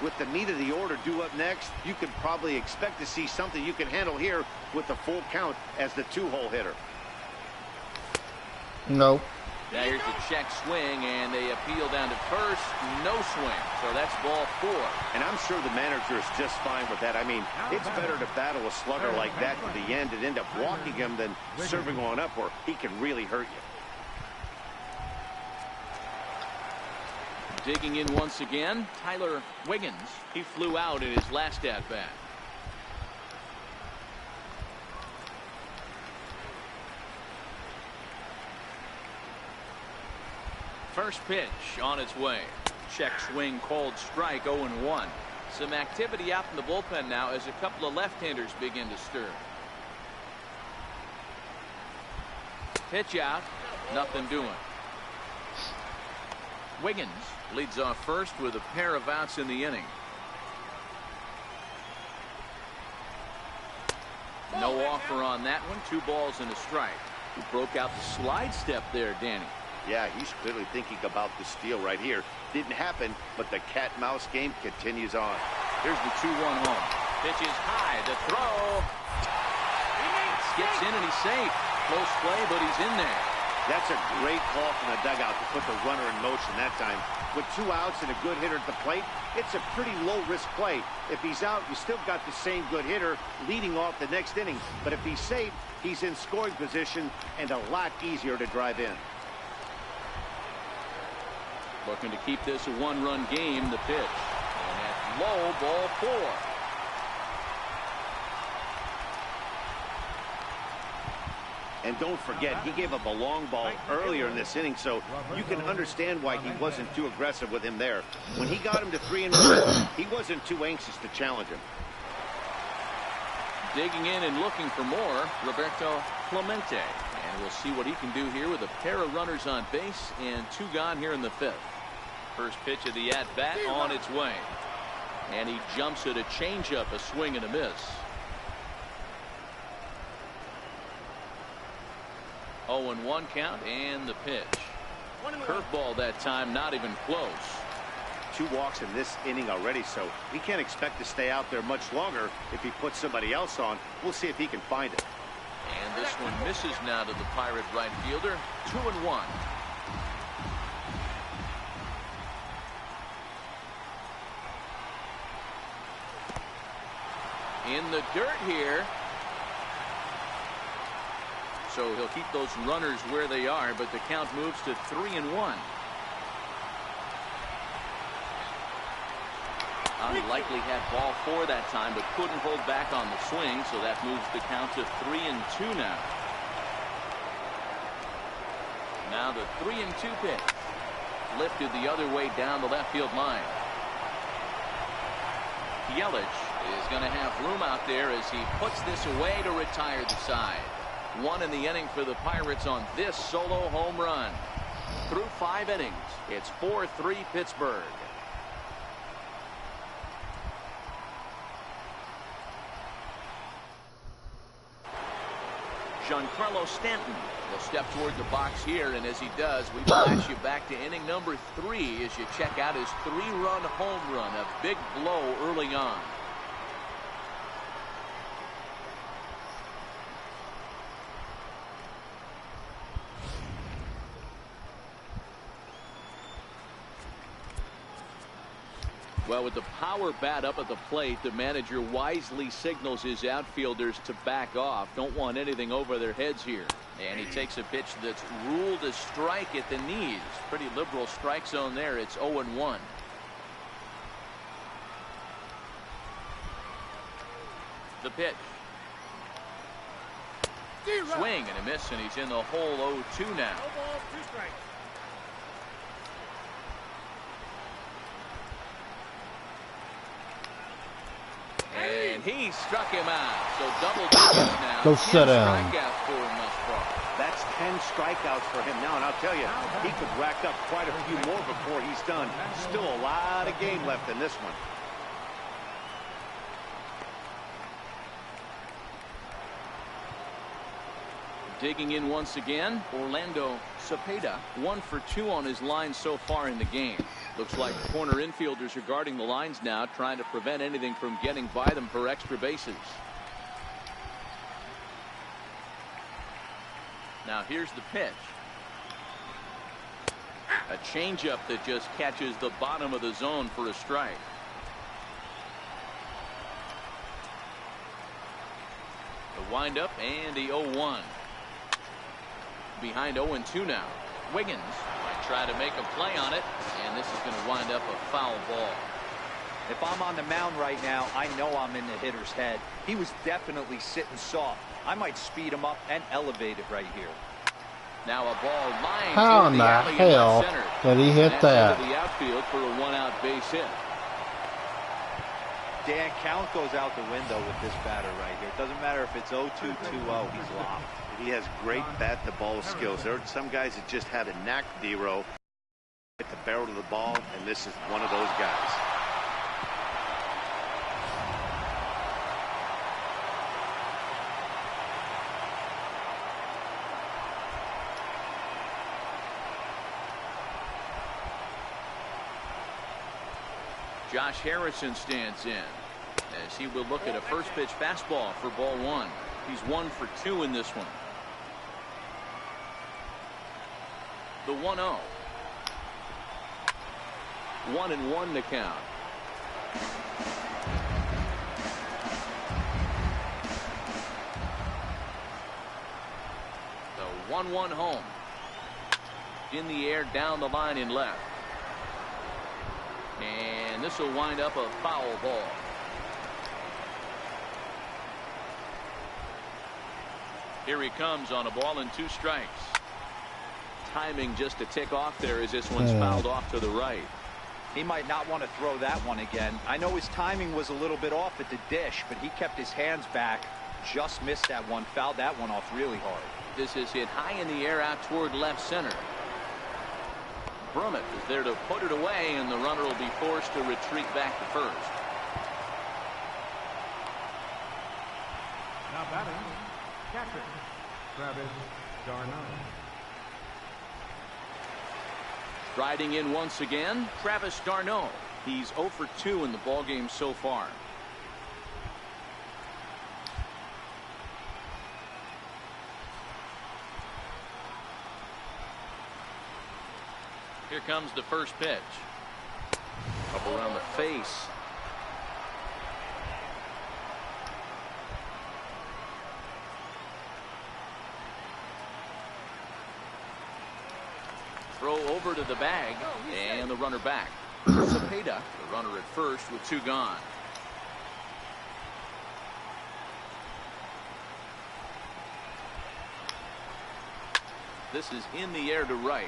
With the meat of the order due up next, you could probably expect to see something you can handle here with the full count as the 2-hole hitter. Nope. Now here's the check swing, and they appeal down to first. No swing. So that's ball 4. And I'm sure the manager is just fine with that. I mean, it's better to battle a slugger like that to the end and end up walking him than serving one up where he can really hurt you. Digging in once again, Tyler Wiggins. He flew out in his last at-bat. First pitch on its way. Check swing called strike. 0-1. Some activity out in the bullpen now as a couple of left-handers begin to stir. Pitch out. Nothing doing. Wiggins leads off first with a pair of outs in the inning. No offer on that one. 2 balls and a strike. He broke out the slide step there, Danny. Yeah, he's clearly thinking about the steal right here. Didn't happen, but the cat-mouse game continues on. Here's the 2-1 home. Pitch is high. The throw. Skips in and he's safe. Close play, but he's in there. That's a great call from the dugout to put the runner in motion that time. With 2 outs and a good hitter at the plate, it's a pretty low-risk play. If he's out, you still got the same good hitter leading off the next inning. But if he's safe, he's in scoring position and a lot easier to drive in. Looking to keep this a 1-run game. The pitch. And that's low, ball 4. And don't forget, he gave up a long ball earlier in this inning, so you can understand why he wasn't too aggressive with him there. When he got him to 3-1, he wasn't too anxious to challenge him. Digging in and looking for more, Roberto Clemente. And we'll see what he can do here with a pair of runners on base and 2 gone here in the 5th. First pitch of the at-bat on its way. And he jumps at a changeup, a swing and a miss. 0-1 count and the pitch. Curveball that time, not even close. 2 walks in this inning already, so he can't expect to stay out there much longer if he puts somebody else on. We'll see if he can find it. And this one misses now to the Pirate right fielder. 2-1. In the dirt here. So he'll keep those runners where they are, but the count moves to 3-1. Unlikely had ball 4 that time, but couldn't hold back on the swing, so that moves the count to 3-2 now. Now the 3-2 pitch. Lifted the other way down the left field line. Yelich is going to have room out there as he puts this away to retire the side. 1 in the inning for the Pirates on this solo home run. Through 5 innings, it's 4-3 Pittsburgh. Giancarlo Stanton will step toward the box here, and as he does, we flash you back to inning number 3 as you check out his 3-run home run, a big blow early on. Well, with the power bat up at the plate, the manager wisely signals his outfielders to back off. Don't want anything over their heads here. And he takes a pitch that's ruled a strike at the knees. Pretty liberal strike zone there. It's 0-1. The pitch. Swing and a miss, and he's in the hole 0-2 now. And he struck him out. So double digits now. Go sit down. Strikeouts for him thus far. That's 10 strikeouts for him now, and I'll tell you, he could rack up quite a few more before he's done. Still a lot of game left in this one. Digging in once again, Orlando Cepeda, 1 for 2 on his line so far in the game. Looks like corner infielders are guarding the lines now, trying to prevent anything from getting by them for extra bases. Now here's the pitch. A changeup that just catches the bottom of the zone for a strike. The windup and the 0-1. Behind 0-2 now. Wiggins might try to make a play on it, and this is going to wind up a foul ball. If I'm on the mound right now, I know I'm in the hitter's head. He was definitely sitting soft. I might speed him up and elevate it right here. Now a ball lined How toward in the the alley in hell left center. did he hit That's that? into the outfield for a 1-out base hit. Dan, count goes out the window with this batter right here. It doesn't matter if it's 0-2, 2-0, he's locked. He has great bat-to-ball skills. There are some guys that just have a knack, D-Row, hit the barrel of the ball, and this is one of those guys. Josh Harrison stands in as he will look at a first pitch fastball for ball one. He's 1 for 2 in this one. The 1-0. 1-1 to count. The 1-1 home. In the air down the line in left. And this will wind up a foul ball. Here he comes on a ball and 2 strikes. Timing just a tick off there as this one's fouled off to the right. He might not want to throw that one again. I know his timing was a little bit off at the dish, but he kept his hands back. Just missed that one. Fouled that one off really hard. This is hit high in the air out toward left center. Brummett is there to put it away, and the runner will be forced to retreat back to first. Now batting, catcher, Travis d'Arnaud. Striding in once again, Travis d'Arnaud. He's 0 for 2 in the ballgame so far. Here comes the first pitch. Up around the face. Throw over to the bag, and the runner back. Cepeda, the runner at first with 2 gone. This is in the air to right.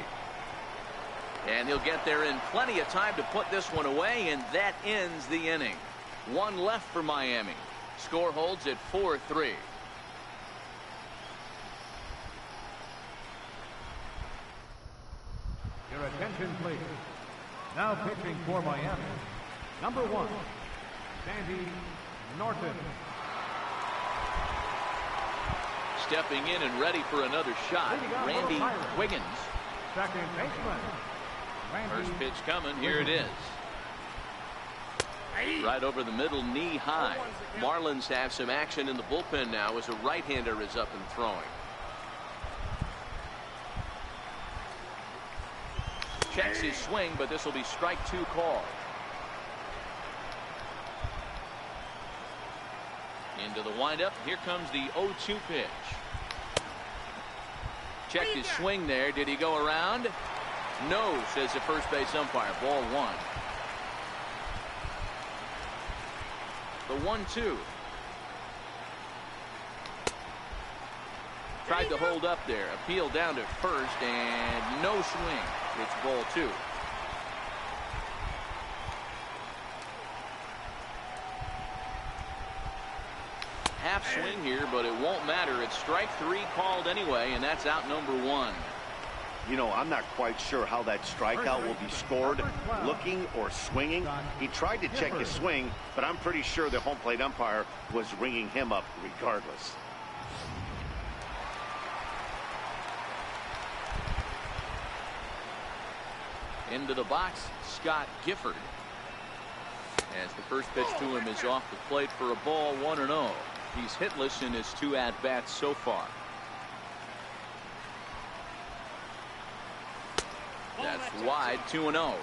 And he'll get there in plenty of time to put this one away, and that ends the inning. 1 left for Miami. Score holds at 4-3. Your attention, please. Now pitching for Miami, number 1, Sandy Norton. Stepping in and ready for another shot, Randy Wiggins. Second baseman, Randy. First pitch coming. Here it is. Right over the middle, knee high. Marlins have some action in the bullpen now as a right-hander is up and throwing. Checks his swing, but this will be strike 2 call. Into the windup. Here comes the 0-2 pitch. Checked his swing there. Did he go around? No, says the first base umpire. Ball 1. The 1-2. Tried to hold up there. Appeal down to first, and no swing. It's ball 2. Half swing here, but it won't matter. It's strike 3 called anyway, and that's out number 1. You know, I'm not quite sure how that strikeout will be scored, looking or swinging. He tried to check his swing, but I'm pretty sure the home plate umpire was ringing him up regardless. Into the box, Scott Gifford. As the first pitch to him is off the plate for a ball, 1-0. He's hitless in his 2 at-bats so far. That's wide, 2-0.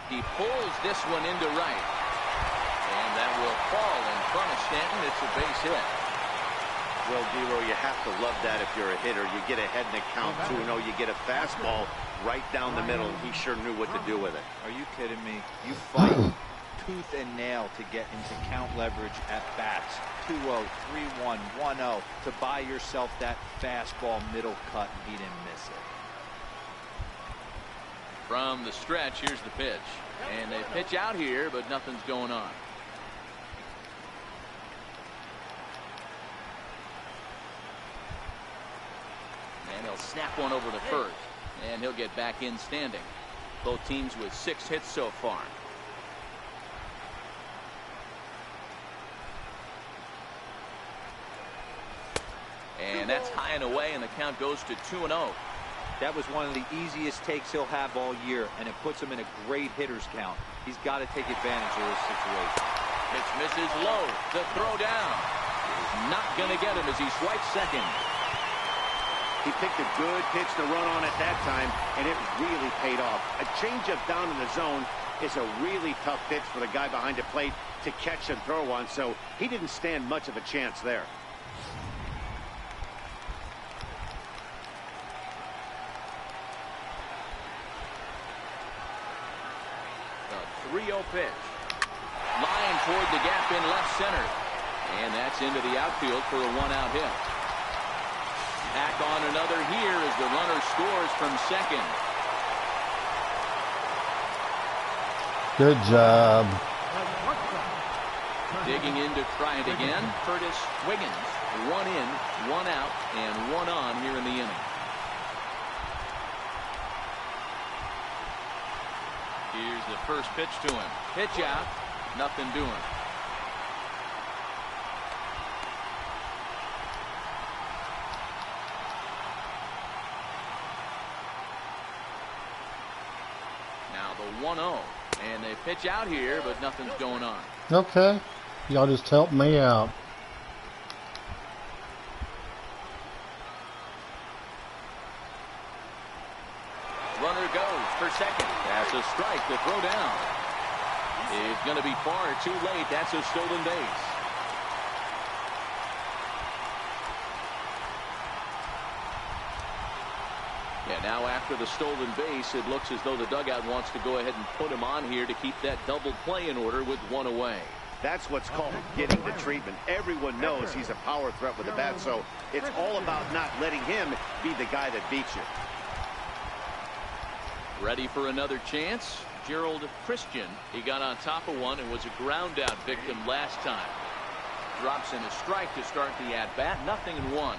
He pulls this one into right. And that will fall in front of Stanton. It's a base hit. Well, D'Lo, you have to love that if you're a hitter. You get ahead in the count 2-0. You get a fastball right down the middle. He sure knew what to do with it. Are you kidding me? You fight tooth and nail to get into count leverage at bats. 2-0, 3-1, 1-0 to buy yourself that fastball middle cut, and he didn't miss it. From the stretch, here's the pitch. And they pitch out here, but nothing's going on. And he'll snap one over to first. And he'll get back in standing. Both teams with 6 hits so far. And that's high and away, and the count goes to 2-0. That was one of the easiest takes he'll have all year, and it puts him in a great hitter's count. He's got to take advantage of this situation. Pitch misses low. The throw down is not going to get him as he swipes second. He picked a good pitch to run on at that time, and it really paid off. A changeup down in the zone is a really tough pitch for the guy behind the plate to catch and throw on, so he didn't stand much of a chance there. The 3-0 pitch. Line toward the gap in left center. And that's into the outfield for a 1-out hit. Back on another here as the runner scores from second. Good job. Digging in to try it again. Curtis Wiggins. 1 in, 1 out, and 1 on here in the inning. Here's the first pitch to him. Pitch out. Nothing doing. Now the 1-0. And they pitch out here, but nothing's going on. Okay. Y'all just help me out. Runner goes for second. That's a strike to throw down. It's going to be far too late. That's a stolen base. Yeah, now after the stolen base, it looks as though the dugout wants to go ahead and put him on here to keep that double play in order with 1 away. That's what's called getting the treatment. Everyone knows he's a power threat with the bat, so it's all about not letting him be the guy that beats you. Ready for another chance? Gerald Christian. He got on top of one and was a ground out victim last time. Drops in a strike to start the at-bat. 0-1.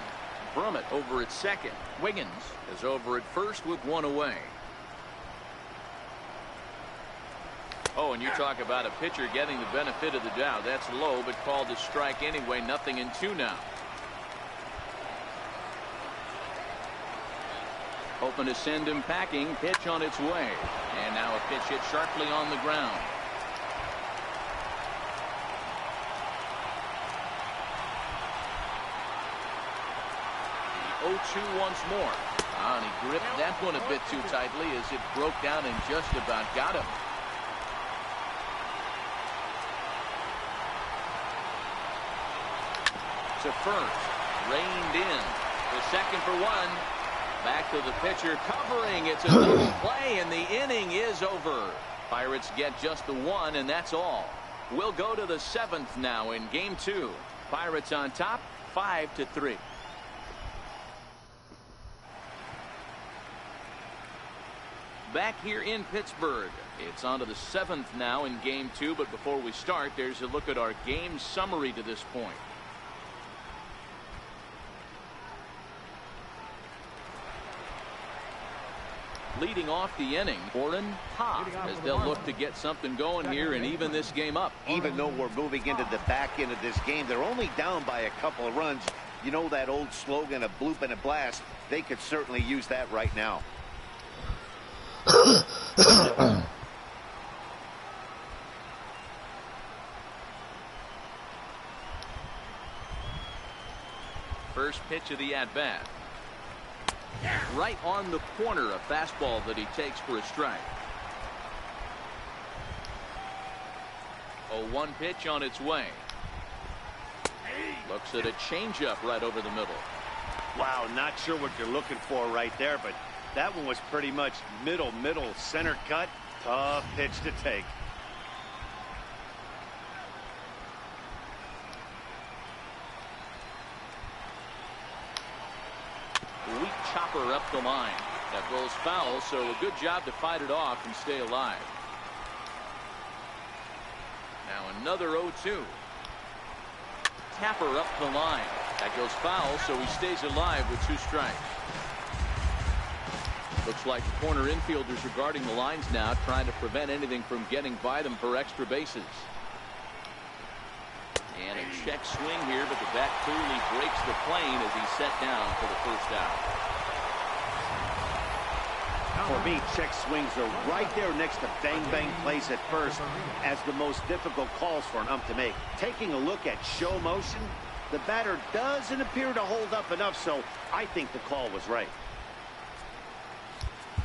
Brummett over at second. Wiggins is over at first with 1 away. Oh, and you talk about a pitcher getting the benefit of the doubt. That's low, but called a strike anyway. 0-2 now. Hoping to send him packing. Pitch on its way. And now a pitch hit sharply on the ground. The 0-2 once more. And he gripped that one a bit too tightly as it broke down and just about got him. To first. Reined in. The second for 1. Back to the pitcher covering. It's a double play and the inning is over. Pirates get just the 1 and that's all. We'll go to the 7th now in game 2. Pirates on top 5-3. Back here in Pittsburgh. It's on to the 7th now in game 2, but before we start, there's a look at our game summary to this point. Leading off the inning, Warren HOF, as they'll look to get something going here and even this game up. Even though we're moving into the back end of this game, they're only down by a couple of runs. You know that old slogan, a bloop and a blast. They could certainly use that right now. First pitch of the at-bat. Right on the corner, a fastball that he takes for a strike. 0-1 pitch on its way. Looks at a changeup right over the middle. Wow, not sure what you're looking for right there, but that one was pretty much middle center cut. Tough pitch to take. Weak chopper up the line. That goes foul, so a good job to fight it off and stay alive. Now another 0-2. Tapper up the line. That goes foul, so he stays alive with 2 strikes. Looks like the corner infielders are guarding the lines now, trying to prevent anything from getting by them for extra bases. And a check swing here, but the bat clearly breaks the plane as he's set down for the first out. For me, check swings are right there next to bang-bang plays at first as the most difficult calls for an ump to make. Taking a look at show motion, the batter doesn't appear to hold up enough, so I think the call was right.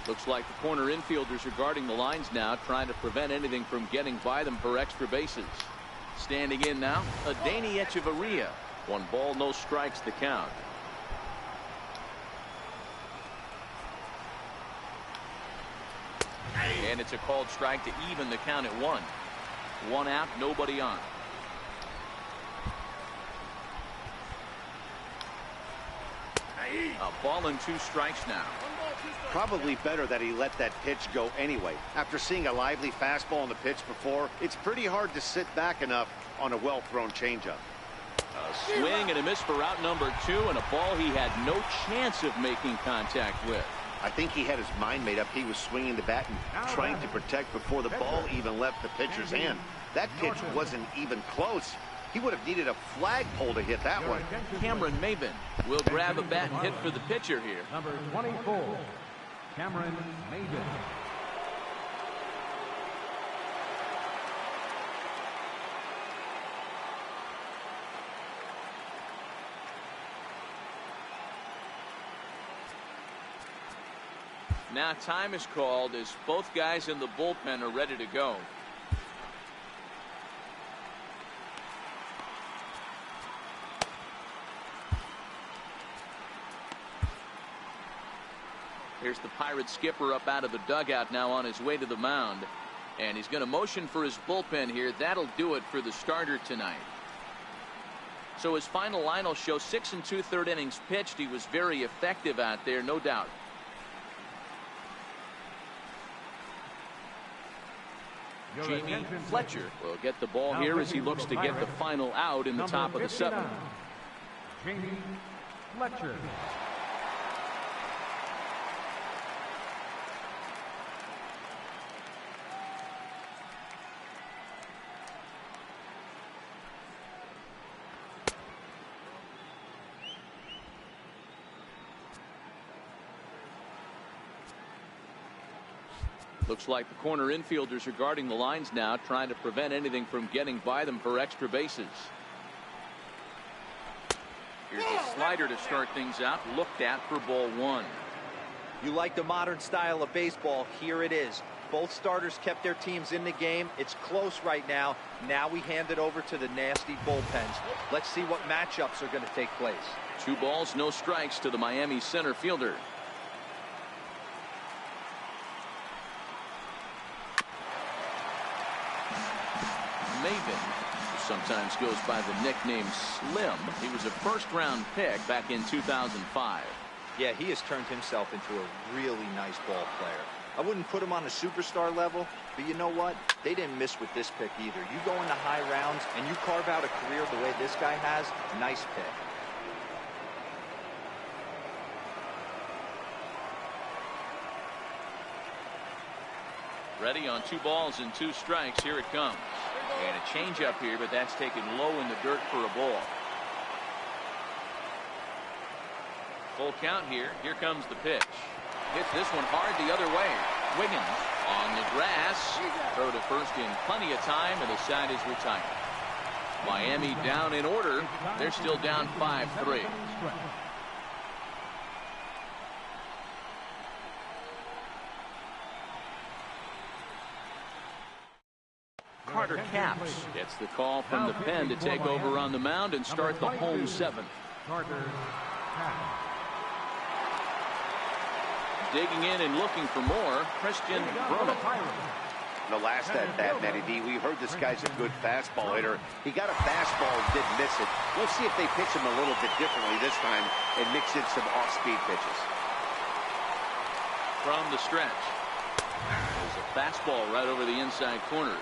Looks like the corner infielders are guarding the lines now, trying to prevent anything from getting by them for extra bases. Standing in now, Adeiny Echeverria. 1 ball, no strikes, the count. And it's a called strike to even the count at 1. 1 out, nobody on. A ball and 2 strikes now. Probably better that he let that pitch go anyway. After seeing a lively fastball on the pitch before, it's pretty hard to sit back enough on a well-thrown changeup. A swing and a miss for out number 2, and a ball he had no chance of making contact with. I think he had his mind made up. He was swinging the bat and trying to protect before the ball even left the pitcher's hand. That pitch wasn't even close. He would have needed a flagpole to hit that one. Cameron Maybin will grab a bat and hit for the pitcher here. Number 24, Cameron Maybin. Now time is called as both guys in the bullpen are ready to go. Here's the Pirates skipper up out of the dugout now on his way to the mound. And he's going to motion for his bullpen here. That'll do it for the starter tonight. So his final line will show 6 2/3 innings pitched. He was very effective out there, no doubt. Jamie Fletcher will get the ball here as he looks to get the final out in the top of the 7th. Jamie Fletcher. Looks like the corner infielders are guarding the lines now, trying to prevent anything from getting by them for extra bases. Here's the slider to start things out, looked at for ball 1. You like the modern style of baseball? Here it is. Both starters kept their teams in the game. It's close right now. Now we hand it over to the nasty bullpens. Let's see what matchups are going to take place. 2 balls, no strikes to the Miami center fielder. Maybin, who sometimes goes by the nickname Slim. He was a first-round pick back in 2005. Yeah, he has turned himself into a really nice ball player. I wouldn't put him on a superstar level, but you know what? They didn't miss with this pick either. You go into high rounds and you carve out a career the way this guy has, nice pick. Ready on 2 balls and 2 strikes. Here it comes. And a changeup here, but that's taken low in the dirt for a ball. Full count here. Here comes the pitch. Hits this one hard the other way. Wiggins on the grass. Throw to first in plenty of time, and the side is retired. Miami down in order. They're still down 5-3. Carter Capps gets the call from the pen to take over on the mound and start the home 7th. Carter Capps. Digging in and looking for more, Christian Brummett. The last at bat, Matty D, we heard this guy's a good fastball hitter. He got a fastball and didn't miss it. We'll see if they pitch him a little bit differently this time and mix in some off-speed pitches. From the stretch. There's a fastball right over the inside corner.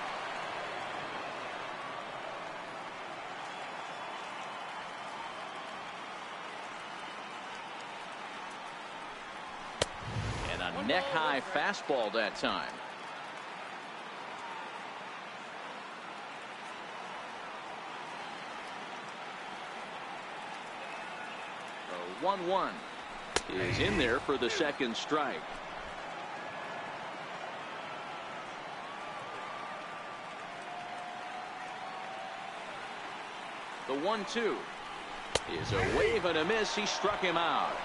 Neck-high fastball that time. 1-1 is in there for the second strike. The 1-2 is a wave and a miss. He struck him out.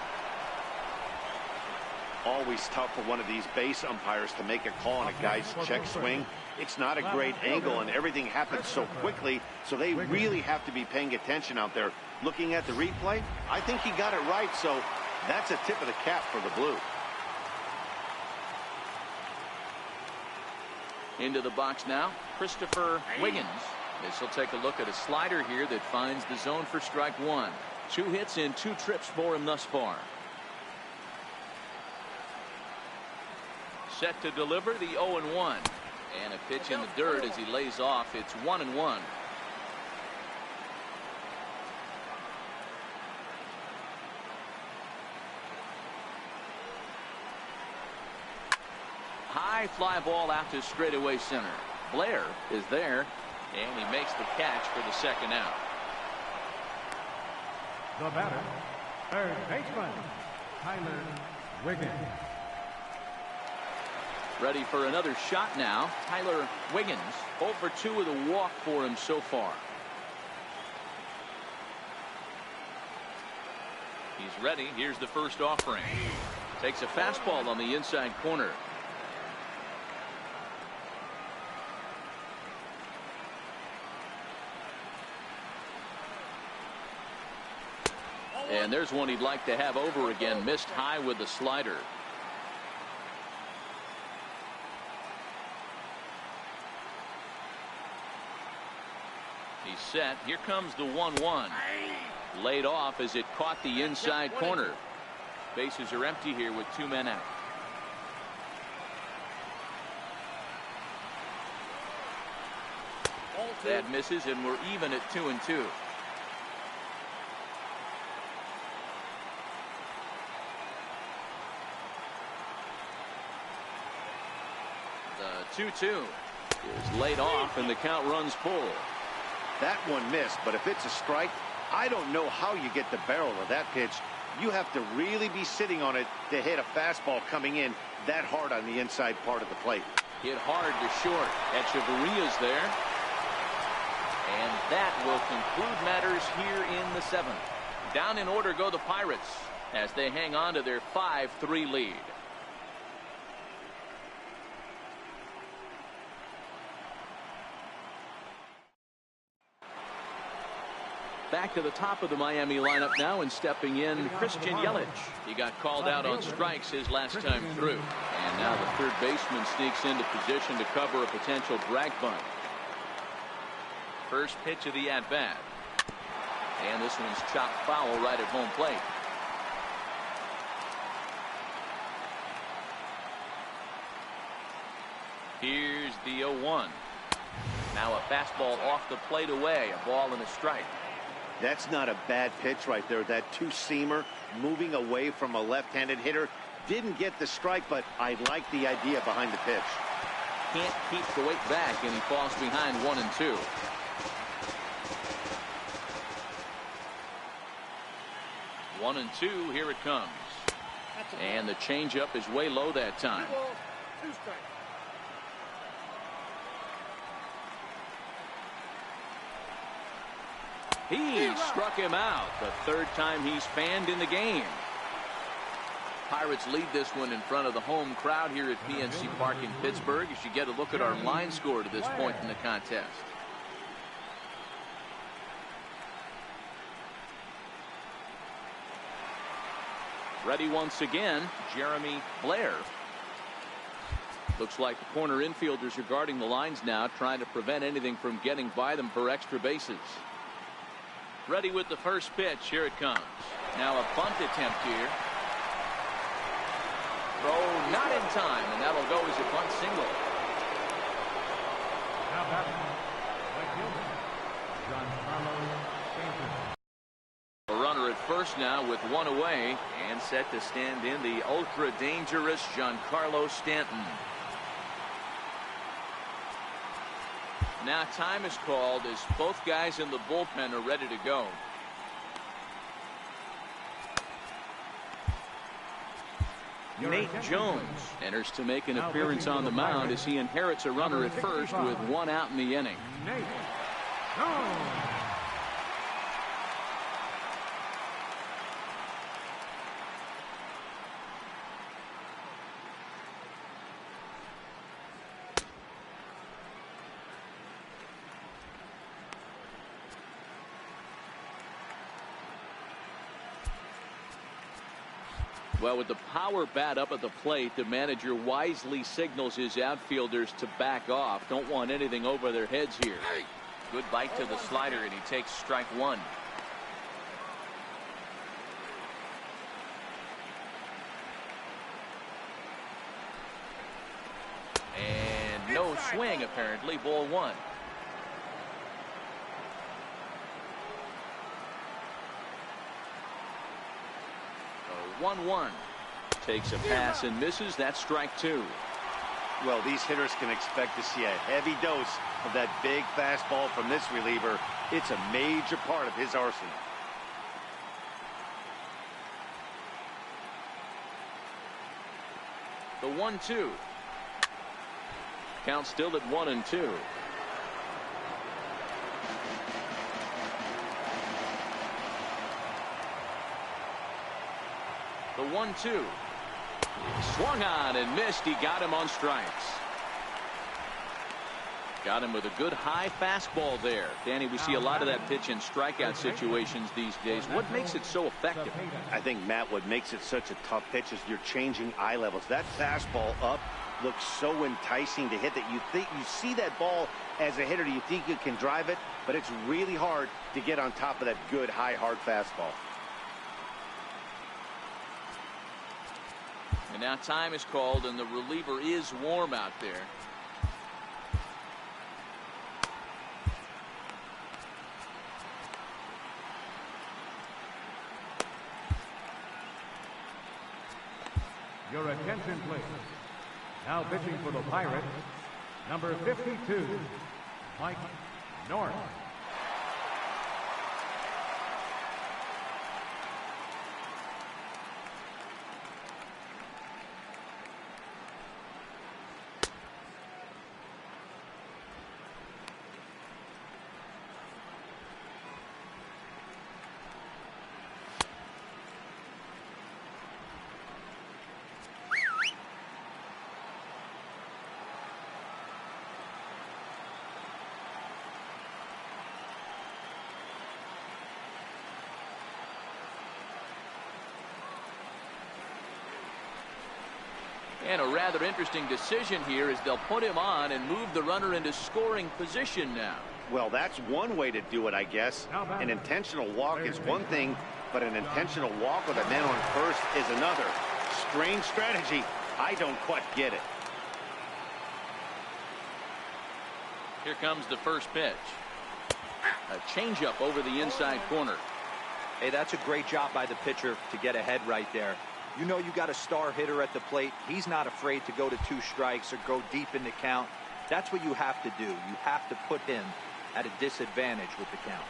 Always tough for one of these base umpires to make a call on a guy's check swing. It's not a great angle, and everything happens so quickly, so they really have to be paying attention out there. Looking at the replay, I think he got it right, so that's a tip of the cap for the Blue. Into the box now, Christopher Wiggins. This will take a look at a slider here that finds the zone for strike one. 2 hits in 2 trips for him thus far. Set to deliver the 0-1. And a pitch in the dirt as he lays off. It's 1-1. High fly ball out to straightaway center. Blair is there, and he makes the catch for the second out. The batter, third baseman, Tyler Wiggins. Ready for another shot now. Tyler Wiggins, 0 for 2 with a walk for him so far. He's ready. Here's the first offering. Takes a fastball on the inside corner. And there's one he'd like to have over again. Missed high with the slider. He's set. Here comes the 1-1. Laid off as it caught the inside corner. Bases are empty here with 2 men out. That misses, and we're even at 2-2. The 2-2 is laid off, and the count runs full. That one missed, but if it's a strike, I don't know how you get the barrel of that pitch. You have to really be sitting on it to hit a fastball coming in that hard on the inside part of the plate. Hit hard to short. Echeverria's there. And that will conclude matters here in the 7th. Down in order go the Pirates as they hang on to their 5-3 lead. Back to the top of the Miami lineup now, and stepping in, Christian Yelich. He got called out on strikes his last time through. And now the third baseman sneaks into position to cover a potential drag bunt. First pitch of the at-bat. And this one's chopped foul right at home plate. Here's the 0-1. Now a fastball off the plate away. A ball and a strike. That's not a bad pitch right there. That two-seamer moving away from a left-handed hitter. Didn't get the strike, but I like the idea behind the pitch. Can't keep the weight back, and he falls behind 1-2. One and two, here it comes. And the changeup is way low that time. He struck him out. The third time he's fanned in the game. Pirates lead this one in front of the home crowd here at PNC Park in Pittsburgh. You should get a look at our line score to this point in the contest. Ready once again, Jeremy Blair. Looks like the corner infielders are guarding the lines now, trying to prevent anything from getting by them for extra bases. Ready with the first pitch. Here it comes. Now a bunt attempt here. Throw not in time, and that'll go as a bunt single. Now batting, right fielder, Giancarlo Stanton. A runner at first now with one away, and set to stand in the ultra dangerous Giancarlo Stanton. Now time is called as both guys in the bullpen are ready to go. Nate Jones enters to make an appearance on the mound as he inherits a runner at first with 1 out in the inning. Nate Jones. Well, with the power bat up at the plate, the manager wisely signals his outfielders to back off. Don't want anything over their heads here. Good bite to the slider, and he takes strike 1. And no swing, apparently. Ball 1. 1-1. Takes a pass and misses. That's strike 2. Well, these hitters can expect to see a heavy dose of that big fastball from this reliever. It's a major part of his arsenal. The 1-2. Count still at 1-2. The 1-2. Swung on and missed. He got him on strikes. Got him with a good high fastball there. Danny, we see a lot of that pitch in strikeout situations these days. What makes it so effective? I think, Matt, what makes it such a tough pitch is you're changing eye levels. That fastball up looks so enticing to hit that you see that ball as a hitter, you think you can drive it, but it's really hard to get on top of that good high hard fastball. And now time is called, and the reliever is warm out there. Your attention, please. Now pitching for the Pirates, number 52, Mike North. And a rather interesting decision here is they'll put him on and move the runner into scoring position now. Well, that's one way to do it, I guess. An intentional walk is one thing, but an intentional walk with a man on first is another. Strange strategy. I don't quite get it. Here comes the first pitch. A changeup over the inside corner. Hey, that's a great job by the pitcher to get ahead right there. You know you got a star hitter at the plate. He's not afraid to go to 2 strikes or go deep in the count. That's what you have to do. You have to put him at a disadvantage with the count.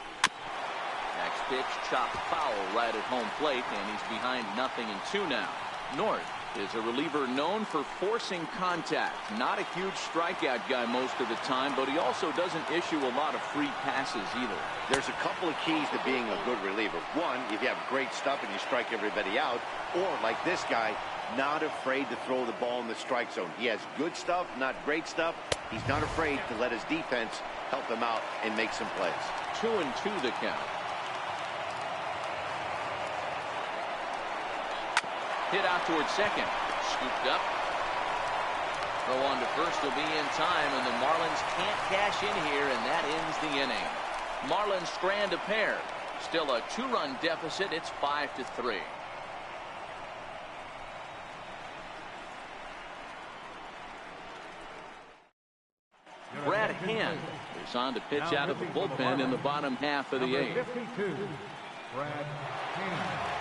Next pitch, chopped foul right at home plate, and he's behind 0-2 now. North is a reliever known for forcing contact. Not a huge strikeout guy most of the time, but he also doesn't issue a lot of free passes either. There's a couple of keys to being a good reliever. One, if you have great stuff and you strike everybody out, or like this guy, not afraid to throw the ball in the strike zone. He has good stuff, not great stuff. He's not afraid to let his defense help him out and make some plays. 2-2 the count. Hit out towards second. Scooped up. Throw on to first will be in time, and the Marlins can't cash in here, and that ends the inning. Marlins strand a pair. Still a 2-run deficit. It's 5-3. Brad Hand is on to pitch out of the bullpen in the bottom half of the 8th. 52, Brad Hand.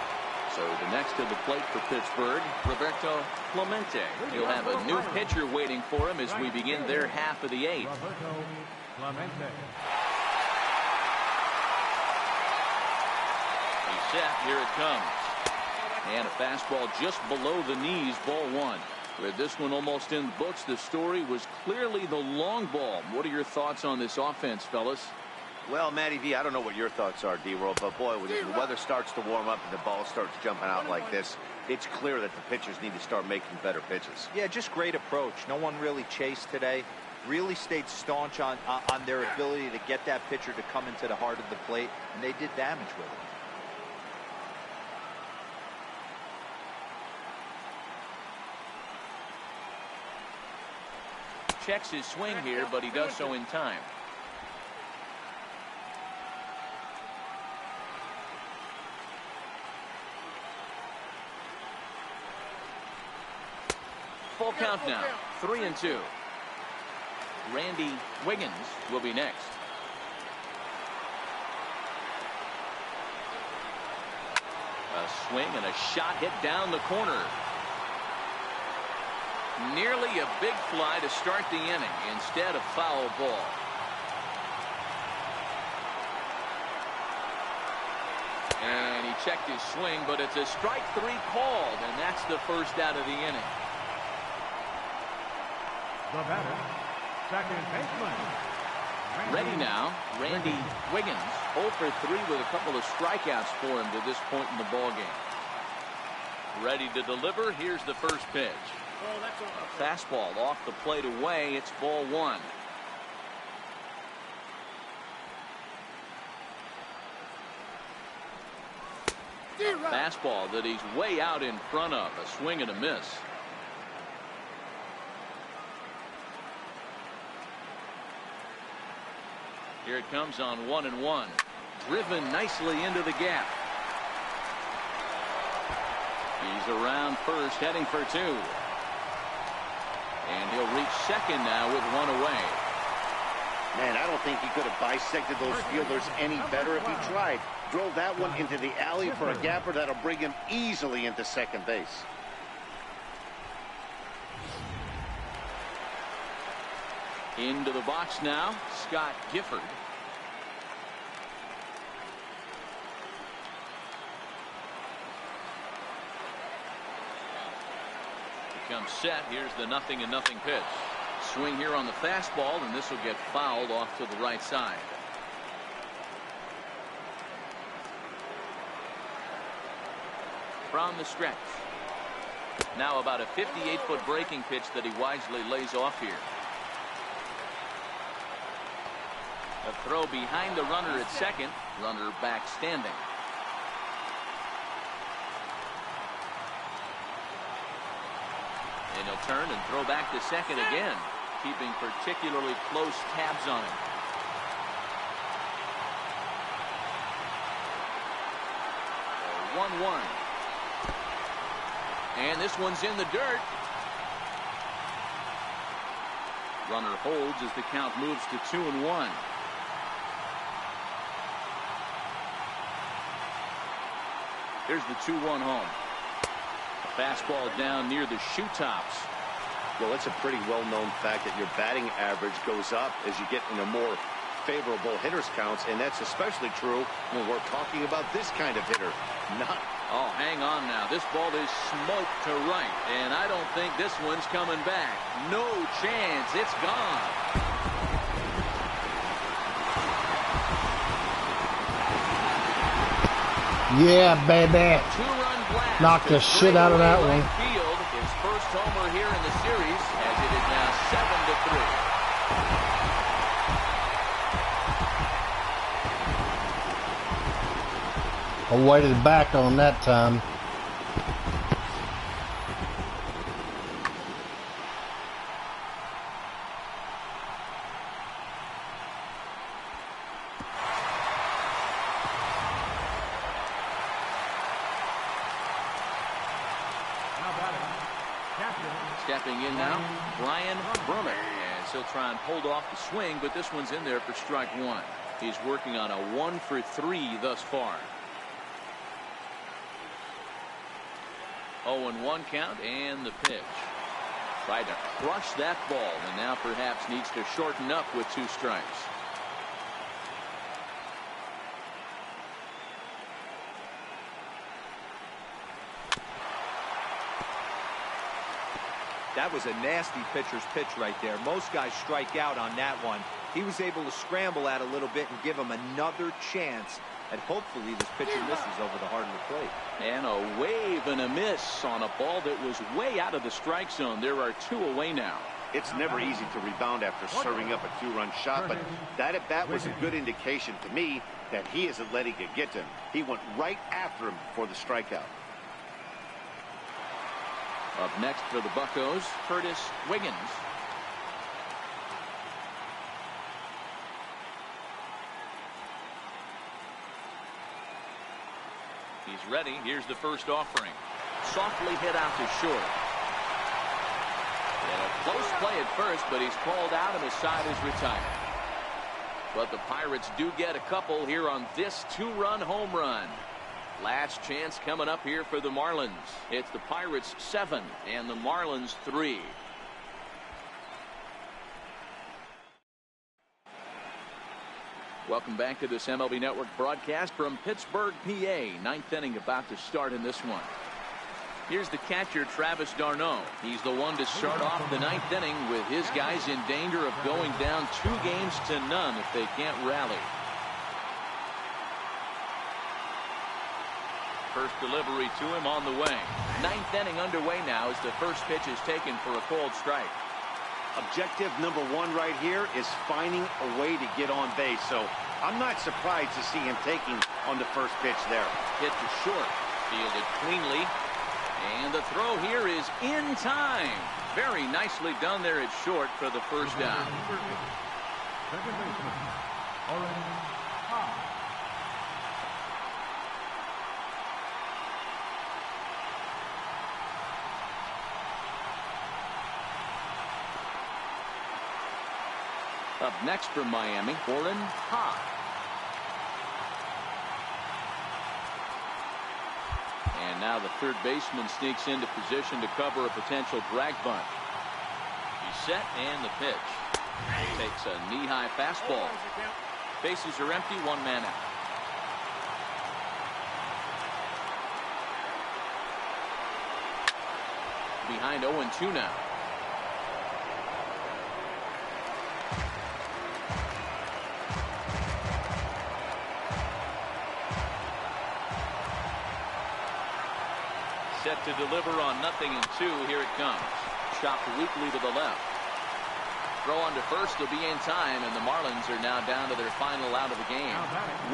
So the next to the plate for Pittsburgh, Roberto Clemente. He'll have a new pitcher waiting for him as we begin their half of the 8th. Roberto Clemente. He's set. Here it comes. And a fastball just below the knees, ball one. With this one almost in the books, the story was clearly the long ball. What are your thoughts on this offense, fellas? Well, Matty V, I don't know what your thoughts are, D-Roll, but boy, when the weather starts to warm up and the ball starts jumping out like this, it's clear that the pitchers need to start making better pitches. Yeah, just great approach. No one really chased today. Really stayed staunch on their ability to get that pitcher to come into the heart of the plate, and they did damage with it. Checks his swing here, but he does so in time. Full count now, 3-2. Randy Wiggins will be next. A swing and a shot hit down the corner. Nearly a big fly to start the inning. Instead, a foul ball. And he checked his swing, but it's a strike three called, and that's the first out of the inning. The batter, second baseman. Ready now, Randy Wiggins. 0 for 3 with a couple of strikeouts for him to this point in the ballgame. Ready to deliver. Here's the first pitch. A fastball off the plate away. It's ball one. A fastball that he's way out in front of. A swing and a miss. Here it comes on 1-1. Driven nicely into the gap. He's around first, heading for two. And he'll reach second now with one away. Man, I don't think he could have bisected those fielders any better if he tried. Drove that one into the alley for a gapper that'll bring him easily into second base. Into the box now, Scott Gifford. Comes set. Here's the 0-0 pitch. Swing here on the fastball, and this will get fouled off to the right side. From the stretch. Now about a 58-foot breaking pitch that he wisely lays off here. A throw behind the runner at second. Runner back standing. And he'll turn and throw back to second again, keeping particularly close tabs on him. So 1-1. And this one's in the dirt. Runner holds as the count moves to 2-1. Here's the 2-1 home. Fastball down near the shoe tops. Well, it's a pretty well-known fact that your batting average goes up as you get into more favorable hitters counts, and that's especially true when we're talking about this kind of hitter. Oh, hang on now. This ball is smoked to right, and I don't think this one's coming back. No chance. It's gone. Yeah, baby. Two-run blast. Knocked the shit out of that one. Field, his first homer here in the series, as it is now 7-3. I waited back on that time. Stepping in now, Brian Brummer, and he'll try and hold off the swing, but this one's in there for strike one. He's working on a 1 for 3 thus far. 0-1 count, and the pitch. Tried to crush that ball, and now perhaps needs to shorten up with 2 strikes. That was a nasty pitcher's pitch right there. Most guys strike out on that one. He was able to scramble out a little bit and give him another chance. And hopefully this pitcher misses over the heart of the plate. And a wave and a miss on a ball that was way out of the strike zone. There are 2 away now. It's never easy to rebound after serving up a 2-run shot, but that at bat was a good indication to me that he isn't letting it get to him. He went right after him for the strikeout. Up next for the Buccos, Curtis Wiggins. He's ready. Here's the first offering. Softly hit out to short. And a close play at first, but he's called out and the side is retired. But the Pirates do get a couple here on this 2-run home run. Last chance coming up here for the Marlins. It's the Pirates 7 and the Marlins 3. Welcome back to this MLB Network broadcast from Pittsburgh, PA. 9th inning about to start in this one. Here's the catcher, Travis d'Arnaud. He's the one to start off the 9th inning with his guys in danger of going down 2 games to none if they can't rally. First delivery to him on the way. 9th inning underway now as the first pitch is taken for a called strike. Objective number 1 right here is finding a way to get on base. So I'm not surprised to see him taking on the first pitch there. Hit to short. Fielded cleanly. And the throw here is in time. Very nicely done there at short for the first down. Second baseman, Oren Hart. Up next from Miami, Oren Hart. And now the third baseman sneaks into position to cover a potential drag bunt. He's set and the pitch. Takes a knee-high fastball. Bases are empty, 1 man out. Behind 0-2 now. Set to deliver on 0-2. Here it comes. Chopped weakly to the left. Throw on to first will be in time, and the Marlins are now down to their final out of the game.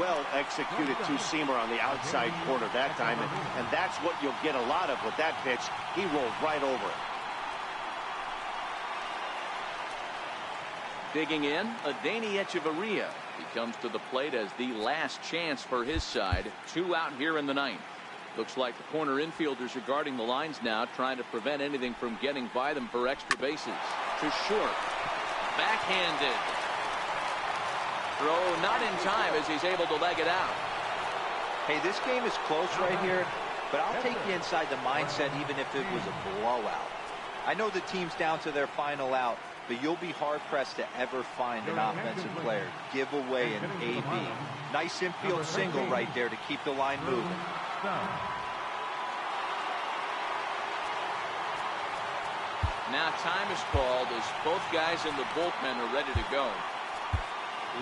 Well executed 2-seamer on the outside corner that time, and that's what you'll get a lot of with that pitch. He rolled right over it. Digging in, Adeiny Echeverria. He comes to the plate as the last chance for his side. 2 out here in the 9th. Looks like the corner infielders are guarding the lines now, trying to prevent anything from getting by them for extra bases. To short. Backhanded. Throw not in time as he's able to leg it out. Hey, this game is close right here, but I'll take you inside the mindset even if it was a blowout. I know the team's down to their final out, but you'll be hard-pressed to ever find an offensive player give away an AB. Nice infield single right there to keep the line moving. Now time is called as both guys in the bullpen are ready to go.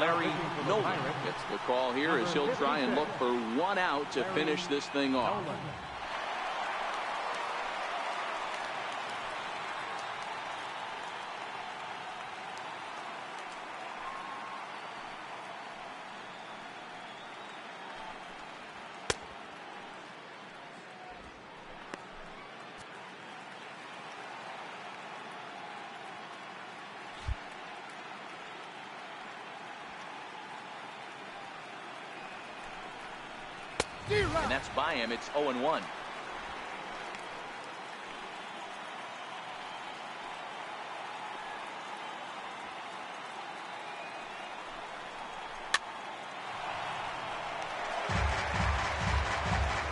Larry Nolan gets the call here as he'll try and look for 1 out to finish this thing off. And that's by him. It's 0-1.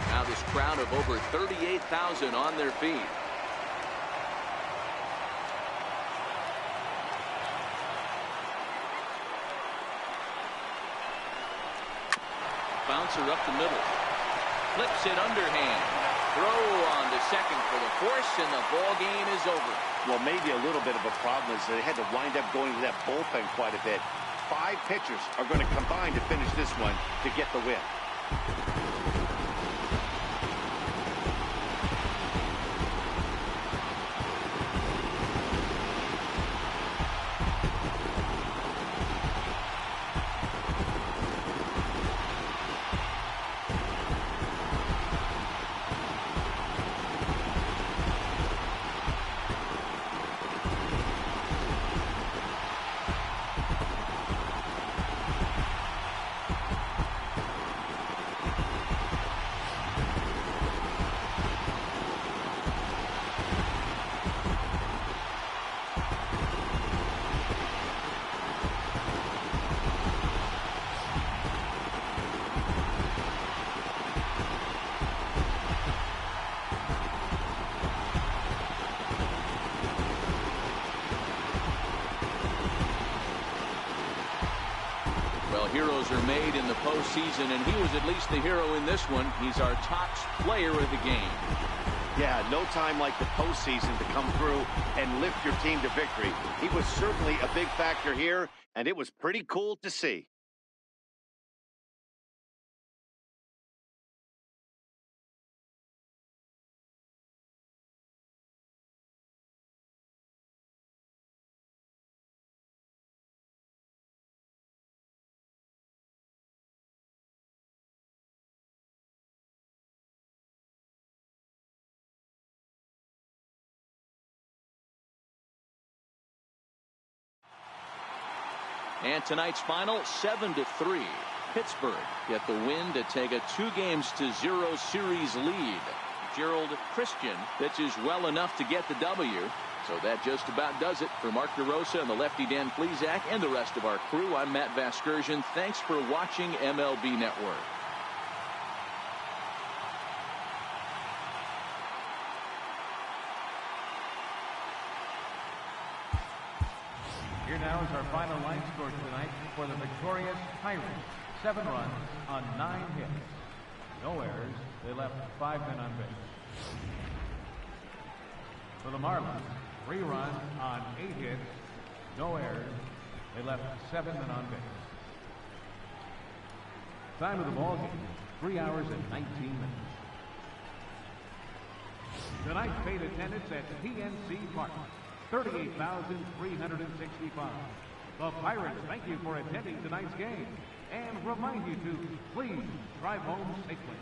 Now this crowd of over 38,000 on their feet. Bouncer up the middle. Flips it underhand. Throw on to second for the force, and the ball game is over. Well, maybe a little bit of a problem is they had to wind up going to that bullpen quite a bit. 5 pitchers are going to combine to finish this one to get the win. Heroes are made in the postseason, and he was at least the hero in this one. He's our top player of the game. Yeah, no time like the postseason to come through and lift your team to victory. He was certainly a big factor here, and it was pretty cool to see. And tonight's final, 7-3. Pittsburgh get the win to take a 2-0 series lead. Gerald Christian pitches well enough to get the W. So that just about does it. For Mark DeRosa and the lefty Dan Plesac and the rest of our crew, I'm Matt Vasgersian. Thanks for watching MLB Network. Here now is our final line score tonight for the victorious Pirates. 7 runs on 9 hits. No errors. They left 5 men on base. For the Marlins, 3 runs on 8 hits. No errors. They left 7 men on base. Time of the ball game, 3 hours and 19 minutes. Tonight's paid attendance at PNC Park, 38,365. The Pirates thank you for attending tonight's game and remind you to please drive home safely.